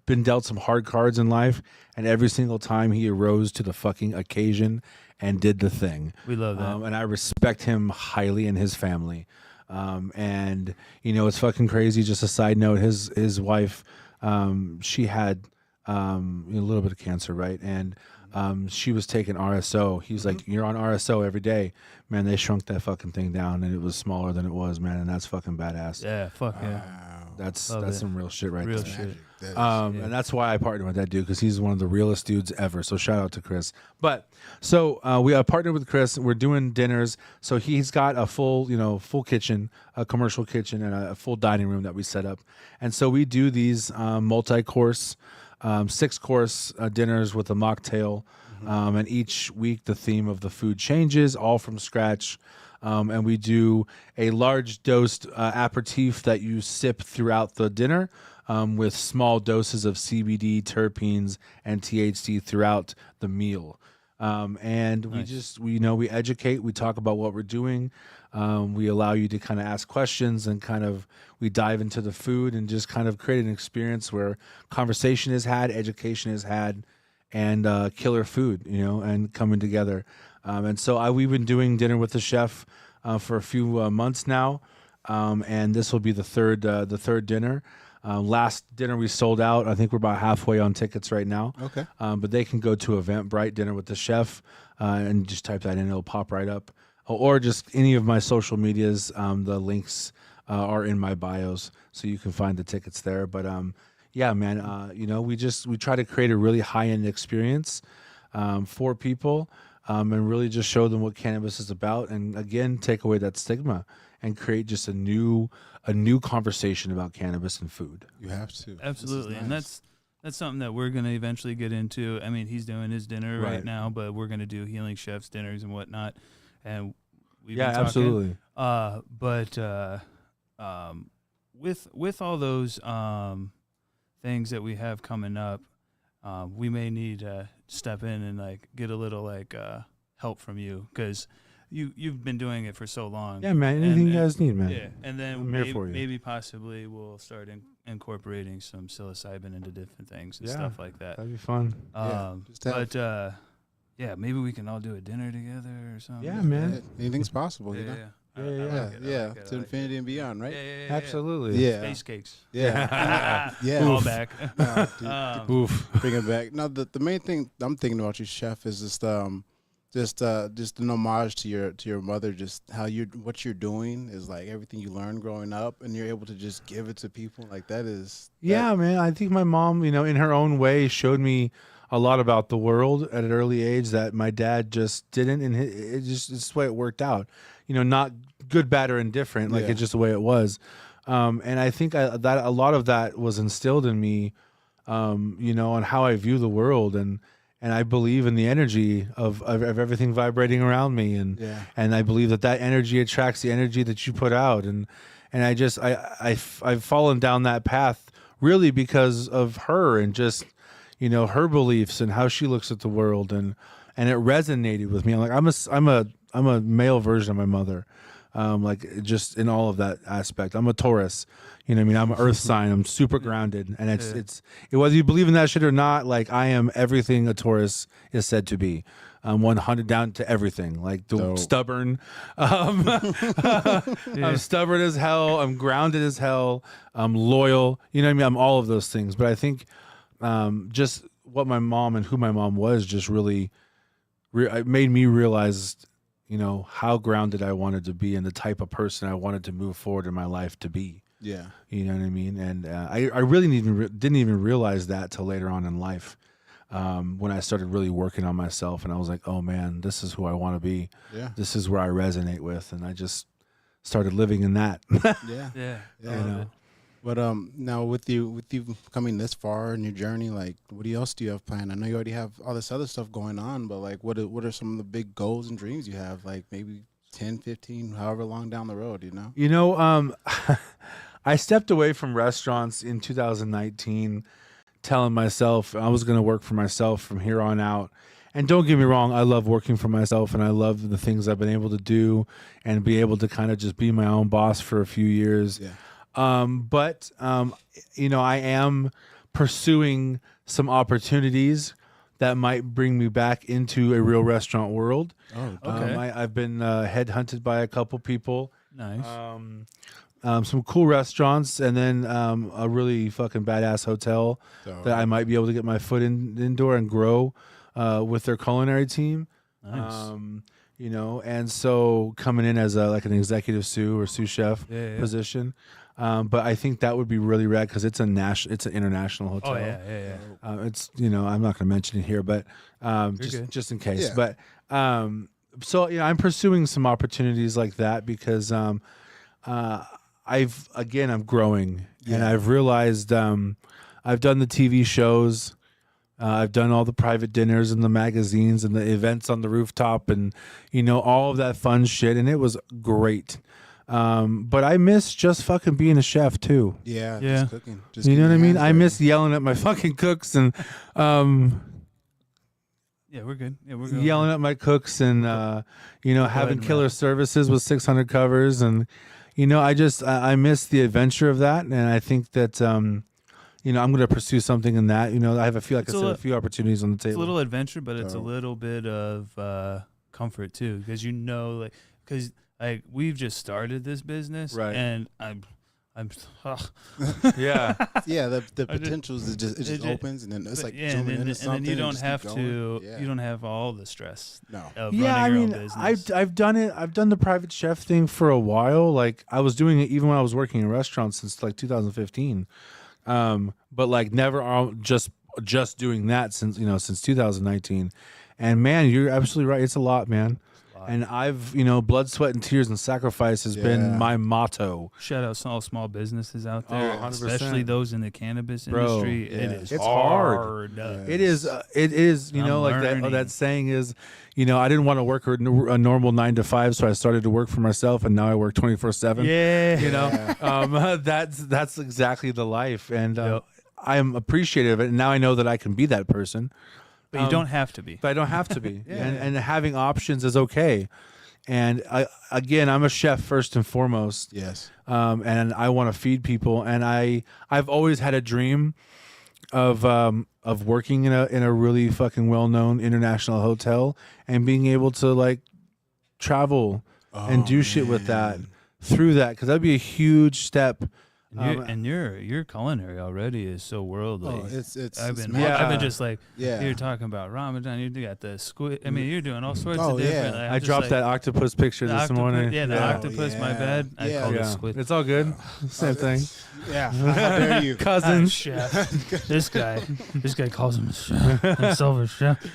Speaker 3: been dealt some hard cards in life, and every single time he arose to the fucking occasion and did the thing.
Speaker 1: We love that.
Speaker 3: And I respect him highly and his family. And it's fucking crazy. Just a side note, his wife, she had a little bit of cancer, right? And she was taking RSO. He's like, you're on RSO every day. Man, they shrunk that fucking thing down, and it was smaller than it was, man. And that's fucking badass.
Speaker 1: Yeah, fuck yeah.
Speaker 2: Wow.
Speaker 3: That's
Speaker 1: Love
Speaker 3: some real shit right
Speaker 1: Real
Speaker 3: there.
Speaker 1: shit.
Speaker 2: That is-
Speaker 3: And that's why I partnered with that dude, because he's one of the realest dudes ever. So shout out to Chris. But so we partnered with Chris. We're doing dinners. So he's got a full kitchen, a commercial kitchen, and a full dining room that we set up. And so we do these multi-course, 6-course dinners with a mocktail. And each week the theme of the food changes, all from scratch. And we do a large dosed aperitif that you sip throughout the dinner, with small doses of CBD, terpenes, and THC throughout the meal. And we educate, we talk about what we're doing. We allow you to kind of ask questions, and we dive into the food and just kind of create an experience where conversation is had, education is had, and killer food, and coming together. And so we've been doing dinner with the chef for a few months now, and this will be the third dinner. Last dinner we sold out. I think we're about halfway on tickets right now.
Speaker 2: Okay.
Speaker 3: But they can go to Eventbrite, dinner with the chef, and just type that in. It'll pop right up. Or just any of my social medias. The links are in my bios, so you can find the tickets there. But yeah, man, we try to create a really high-end experience for people, and really just show them what cannabis is about, and again, take away that stigma and create just a new conversation about cannabis and food.
Speaker 2: You have to.
Speaker 1: Absolutely.
Speaker 2: This is
Speaker 1: And
Speaker 2: nice.
Speaker 1: that's something that we're going to eventually get into. I mean, he's doing his dinner right
Speaker 3: Right.
Speaker 1: now, but we're going to do Healing Chef's dinners and whatnot. And we've
Speaker 3: Yeah,
Speaker 1: been talking.
Speaker 3: absolutely.
Speaker 1: With all those things that we have coming up, we may need to step in and get a little help from you, because you've been doing it for so long.
Speaker 3: Yeah, man. Anything you guys need, man.
Speaker 1: Yeah, and then
Speaker 3: I'm here for you.
Speaker 1: maybe possibly we'll start incorporating some psilocybin into different things and
Speaker 3: Yeah.
Speaker 1: stuff like that.
Speaker 3: That'd be fun.
Speaker 2: just have-
Speaker 1: Yeah, maybe we can all do a dinner together or something.
Speaker 3: Yeah, man.
Speaker 2: Yeah, anything's possible,
Speaker 1: Yeah,
Speaker 2: you know?
Speaker 1: yeah.
Speaker 3: Yeah,
Speaker 1: I
Speaker 3: yeah.
Speaker 1: like it, I like it, I
Speaker 2: To
Speaker 1: like
Speaker 2: infinity and beyond,
Speaker 1: it.
Speaker 2: right?
Speaker 1: Yeah.
Speaker 3: Absolutely.
Speaker 2: Yeah.
Speaker 1: Space cakes.
Speaker 2: Yeah. Yeah.
Speaker 1: All
Speaker 2: Oof.
Speaker 1: back.
Speaker 2: No, dude,
Speaker 3: Oof.
Speaker 2: bring it back. No, the main thing I'm thinking about you, chef, is just an homage to your mother. Just what you're doing is like everything you learned growing up, and you're able to just give it to people. Like that is.
Speaker 3: Yeah, man. I think my mom, in her own way, showed me a lot about the world at an early age that my dad just didn't, and it's the way it worked out. Not good, bad, or indifferent. Like
Speaker 2: Yeah.
Speaker 3: it's just the way it was. And I think that a lot of that was instilled in me, on how I view the world, and I believe in the energy of everything vibrating around me, and
Speaker 2: Yeah.
Speaker 3: and I believe that energy attracts the energy that you put out, and I've fallen down that path really because of her, and just her beliefs and how she looks at the world, and it resonated with me. I'm a male version of my mother, like just in all of that aspect. I'm a Taurus, you know what I mean? I'm an earth sign. I'm super grounded, and whether you believe in that shit or not, like I am everything a Taurus is said to be. I'm 100 down to everything, like stubborn. I'm stubborn as hell. I'm grounded as hell. I'm loyal. You know what I mean? I'm all of those things. But I think just what my mom and who my mom was just really it made me realize, you know, how grounded I wanted to be and the type of person I wanted to move forward in my life to be.
Speaker 2: Yeah.
Speaker 3: You know what I mean? And I really didn't even realize that till later on in life. When I started really working on myself, and I was like, oh man, this is who I want to be. Yeah. This is where I resonate with. And I just started living in that.
Speaker 2: Yeah. You know? But now with you coming this far in your journey, like what else do you have planned? I know you already have all this other stuff going on, but like what are some of the big goals and dreams you have? Like maybe 10, 15, however long down the road, you know?
Speaker 3: You know, I stepped away from restaurants in 2019, telling myself I was going to work for myself from here on out. And don't get me wrong, I love working for myself, and I love the things I've been able to do and be able to kind of just be my own boss for a few years. Yeah. But you know, I am pursuing some opportunities that might bring me back into a real restaurant world. Oh, okay. I've been headhunted by a couple people.
Speaker 1: Nice.
Speaker 3: Some cool restaurants, and then a really fucking badass hotel that I might be able to get my foot indoor and grow with their culinary team.
Speaker 1: Nice.
Speaker 3: You know, and so coming in as like an executive sous chef position. But I think that would be really rad because it's an international hotel.
Speaker 1: Oh yeah.
Speaker 3: It's, you know, I'm not going to mention it here, but just in case. Yeah. But so you know, I'm pursuing some opportunities like that because I'm growing, and I've realized I've done the TV shows, I've done all the private dinners and the magazines and the events on the rooftop, and you know, all of that fun shit, and it was great. But I miss just fucking being a chef too.
Speaker 2: Yeah. Just cooking. Just
Speaker 3: you know what I mean? I miss yelling at my fucking cooks and
Speaker 1: yeah, we're good. Yeah, we're good.
Speaker 3: Yelling at my cooks and you know, having killer services with 600 covers, and you know, I miss the adventure of that, and I think that you know, I'm going to pursue something in that. You know, I feel like a few opportunities on the table.
Speaker 1: It's a little adventure, but it's a little bit of comfort too, because you know, like we've just started this business, right? And I'm
Speaker 2: yeah. The potentials it just opens, and then it's like zooming into something,
Speaker 1: and then you don't have to you don't have all the stress.
Speaker 2: No.
Speaker 1: Of running your own business.
Speaker 3: I've done it. I've done the private chef thing for a while. Like I was doing it even when I was working in restaurants since like 2015. But like never just doing that since 2019. And man, you're absolutely right. It's a lot, man. And I've, you know, blood, sweat, and tears and sacrifice has been my motto.
Speaker 1: Shout out to all small businesses out there,
Speaker 3: 100%.
Speaker 1: Especially those in the cannabis industry. It's
Speaker 3: hard. It is. You know, like that saying is, you know, I didn't want to work a normal 9 to 5, so I started to work for myself, and now I work 24/7.
Speaker 1: Yeah,
Speaker 3: you know, that's exactly the life, and I am appreciative of it. And now I know that I can be that person.
Speaker 1: But you don't have to be.
Speaker 3: But I don't have to be. And having options is okay. And I'm a chef first and foremost.
Speaker 2: Yes.
Speaker 3: And I want to feed people. And I've always had a dream of working in a really fucking well-known international hotel and being able to like travel and do shit with that through that, because that'd be a huge step.
Speaker 1: And your culinary already is so worldly.
Speaker 2: Oh, it's
Speaker 1: I've been just like you're talking about Ramadan. You got the squid. I mean, you're doing all sorts of different.
Speaker 3: I dropped that octopus picture this morning.
Speaker 1: Yeah, the octopus. My bad. I called it squid.
Speaker 3: It's all good. Same thing.
Speaker 2: Yeah. How dare you,
Speaker 1: cousin chef? This guy calls himself a chef.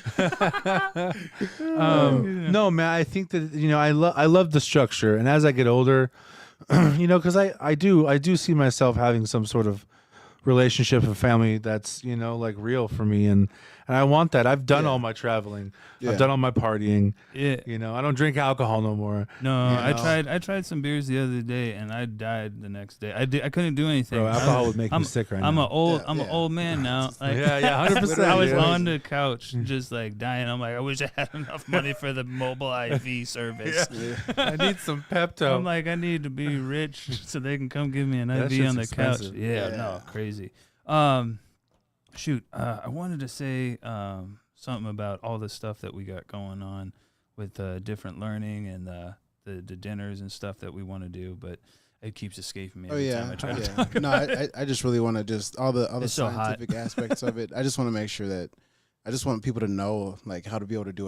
Speaker 3: No, man. I think that I love the structure, and as I get older. You know, because I do see myself having some sort of relationship and family that's like real for me, and I want that. I've done
Speaker 2: Yeah.
Speaker 3: all my traveling.
Speaker 2: Yeah.
Speaker 3: I've done all my partying.
Speaker 1: Yeah.
Speaker 3: I don't drink alcohol no more.
Speaker 1: No,
Speaker 3: You
Speaker 1: I
Speaker 3: know?
Speaker 1: tried some beers the other day and I died the next day. I couldn't do anything.
Speaker 3: Bro, alcohol would make
Speaker 1: I'm,
Speaker 3: me sick right
Speaker 1: I'm
Speaker 3: now.
Speaker 1: I'm an old man now. Like,
Speaker 3: Yeah, 100%.
Speaker 1: I was
Speaker 3: yeah.
Speaker 1: on the couch just like dying. I'm like, I wish I had enough money for the mobile IV service.
Speaker 3: I need some Pepto.
Speaker 1: I'm like, I need to be rich so they can come give me an
Speaker 3: That
Speaker 1: IV
Speaker 3: shit's
Speaker 1: on the
Speaker 3: expensive.
Speaker 1: couch. Yeah,
Speaker 2: Yeah.
Speaker 1: no, crazy. Shoot, I wanted to say something about all the stuff that we got going on with different learning and the dinners and stuff that we want to do, but it keeps escaping me every time I try to talk
Speaker 2: No, I just really want to just all the
Speaker 1: It's so hot.
Speaker 2: scientific aspects of it. I just want to make sure that I just want people to know like how to be able to do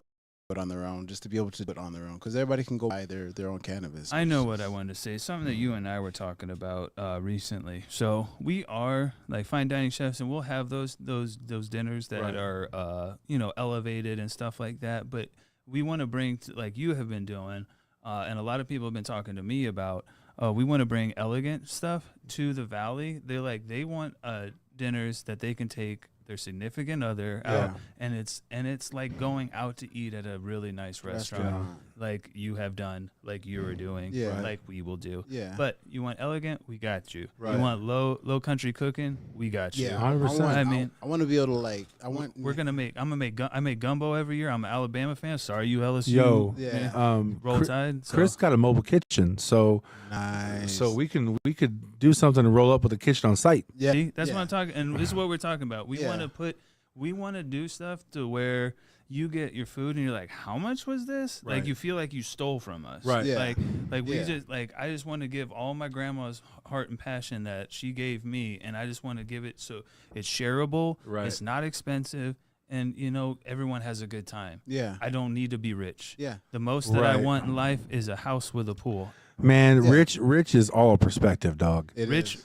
Speaker 2: it on their own, just to be able to do it on their own, because everybody can go buy their own cannabis.
Speaker 1: I know what I wanted to say. Something that you and I were talking about recently. So we are like fine dining chefs, and we'll have those dinners that
Speaker 3: Right.
Speaker 1: are elevated and stuff like that. But we want to bring like you have been doing, and a lot of people have been talking to me about. We want to bring elegant stuff to the valley. They want dinners that they can take their significant other out, and it's like going out to eat at a really nice restaurant, like you have done, like you were doing,
Speaker 2: Yeah.
Speaker 1: like we will do.
Speaker 2: Yeah.
Speaker 1: But you want elegant, we got you.
Speaker 3: Right.
Speaker 1: You want low country cooking, we got you.
Speaker 2: Yeah,
Speaker 3: 100%.
Speaker 1: I mean,
Speaker 2: I want to be able to
Speaker 1: I make gumbo every year. I'm an Alabama fan. Sorry, you LSU.
Speaker 3: Yo,
Speaker 2: Yeah.
Speaker 1: Roll Tide. So.
Speaker 3: Chris got a mobile kitchen, so
Speaker 2: nice.
Speaker 3: we could do something to roll up with a kitchen on site.
Speaker 2: Yeah,
Speaker 1: See, that's
Speaker 2: yeah.
Speaker 1: what I'm talking, and this is what we're talking about. We
Speaker 2: Yeah.
Speaker 1: want to do stuff to where you get your food and you're like, how much was this?
Speaker 3: Right.
Speaker 1: Like you feel like you stole from us.
Speaker 3: Right.
Speaker 2: Yeah.
Speaker 1: Like we
Speaker 2: Yeah.
Speaker 1: just I just want to give all my grandma's heart and passion that she gave me, and I just want to give it so it's shareable.
Speaker 3: Right.
Speaker 1: It's not expensive, and everyone has a good time.
Speaker 2: Yeah.
Speaker 1: I don't need to be rich.
Speaker 2: Yeah.
Speaker 1: The most that I
Speaker 3: Right.
Speaker 1: want in life is a house with a pool.
Speaker 3: Man,
Speaker 2: Yeah.
Speaker 3: rich is all a perspective, dog.
Speaker 2: It
Speaker 1: Rich,
Speaker 2: is.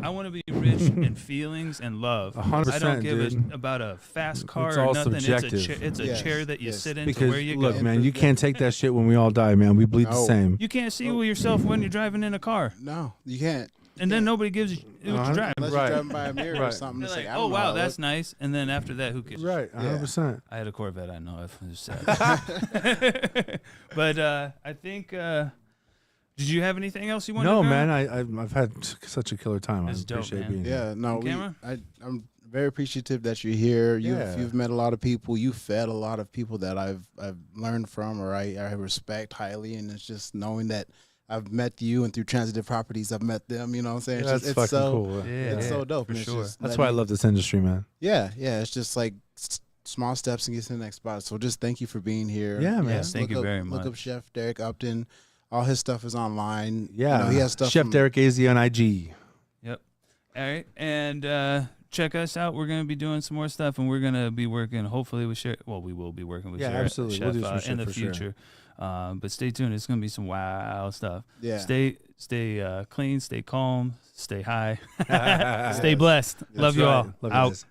Speaker 1: I want to be rich in feelings and love.
Speaker 3: 100%,
Speaker 1: I don't give
Speaker 3: dude.
Speaker 1: about a fast car
Speaker 3: It's
Speaker 1: or
Speaker 3: all
Speaker 1: nothing.
Speaker 3: subjective.
Speaker 1: It's a
Speaker 2: Yes,
Speaker 1: chair that you
Speaker 2: yes.
Speaker 1: sit in
Speaker 3: Because
Speaker 1: to where you
Speaker 3: look,
Speaker 1: go.
Speaker 3: man, you can't take that shit when we all die, man. We bleed the
Speaker 2: No.
Speaker 3: same.
Speaker 1: You can't see yourself when you're driving in a car,
Speaker 2: No, you can't.
Speaker 1: and then nobody gives you what you drive.
Speaker 2: Unless
Speaker 3: Right.
Speaker 2: you're driving by a mirror or
Speaker 3: Right.
Speaker 2: something.
Speaker 1: They're
Speaker 2: It's
Speaker 1: like,
Speaker 2: I
Speaker 1: oh
Speaker 2: don't know
Speaker 1: wow,
Speaker 2: how
Speaker 1: that's
Speaker 2: that-
Speaker 1: nice, and then after that, who cares?
Speaker 3: Right, 100%.
Speaker 1: I had a Corvette. I know. It was sad. But I think. Did you have anything else you wanted?
Speaker 3: No,
Speaker 1: to go?
Speaker 3: man, I've had such a killer time.
Speaker 1: That's
Speaker 3: I
Speaker 1: dope,
Speaker 3: appreciate
Speaker 1: man.
Speaker 3: being here.
Speaker 2: Yeah, no,
Speaker 1: On camera?
Speaker 2: I'm very appreciative that you're here.
Speaker 3: Yeah.
Speaker 2: You've met a lot of people. You fed a lot of people that I've learned from, or I respect highly, and it's just knowing that I've met you, and through Transitive Properties, I've met them. You know what I'm saying?
Speaker 3: Yeah,
Speaker 2: It's
Speaker 3: that's
Speaker 2: just,
Speaker 3: fucking
Speaker 2: it's so,
Speaker 3: cool.
Speaker 2: It's so dope.
Speaker 1: for
Speaker 2: and it's
Speaker 1: sure.
Speaker 2: just
Speaker 3: That's
Speaker 2: letting
Speaker 3: why I love this industry, man.
Speaker 2: Yeah, it's just like small steps and get to the next spot. So just thank you for being here.
Speaker 3: Yeah, man.
Speaker 1: Yes, thank
Speaker 2: Look
Speaker 1: you
Speaker 2: up-
Speaker 1: very
Speaker 2: Look
Speaker 1: much.
Speaker 2: up Chef Derek Upton. All his stuff is online.
Speaker 3: Yeah,
Speaker 2: he has stuff.
Speaker 3: Chef
Speaker 2: from-
Speaker 3: Derek AZ on IG.
Speaker 1: Yep. All right, and check us out. We're gonna be doing some more stuff, and we're gonna be working hopefully with Sher. Well, we will be working with
Speaker 3: Yeah,
Speaker 1: Sher-
Speaker 3: absolutely.
Speaker 1: Chef
Speaker 3: We'll do some
Speaker 1: in
Speaker 3: shit
Speaker 1: the
Speaker 3: for sure.
Speaker 1: future. But stay tuned. It's gonna be some wow stuff.
Speaker 2: Yeah.
Speaker 1: Stay clean. Stay calm. Stay high. Stay blessed.
Speaker 3: That's
Speaker 1: Love you
Speaker 3: right.
Speaker 1: all.
Speaker 3: Love you
Speaker 1: Out.
Speaker 3: guys.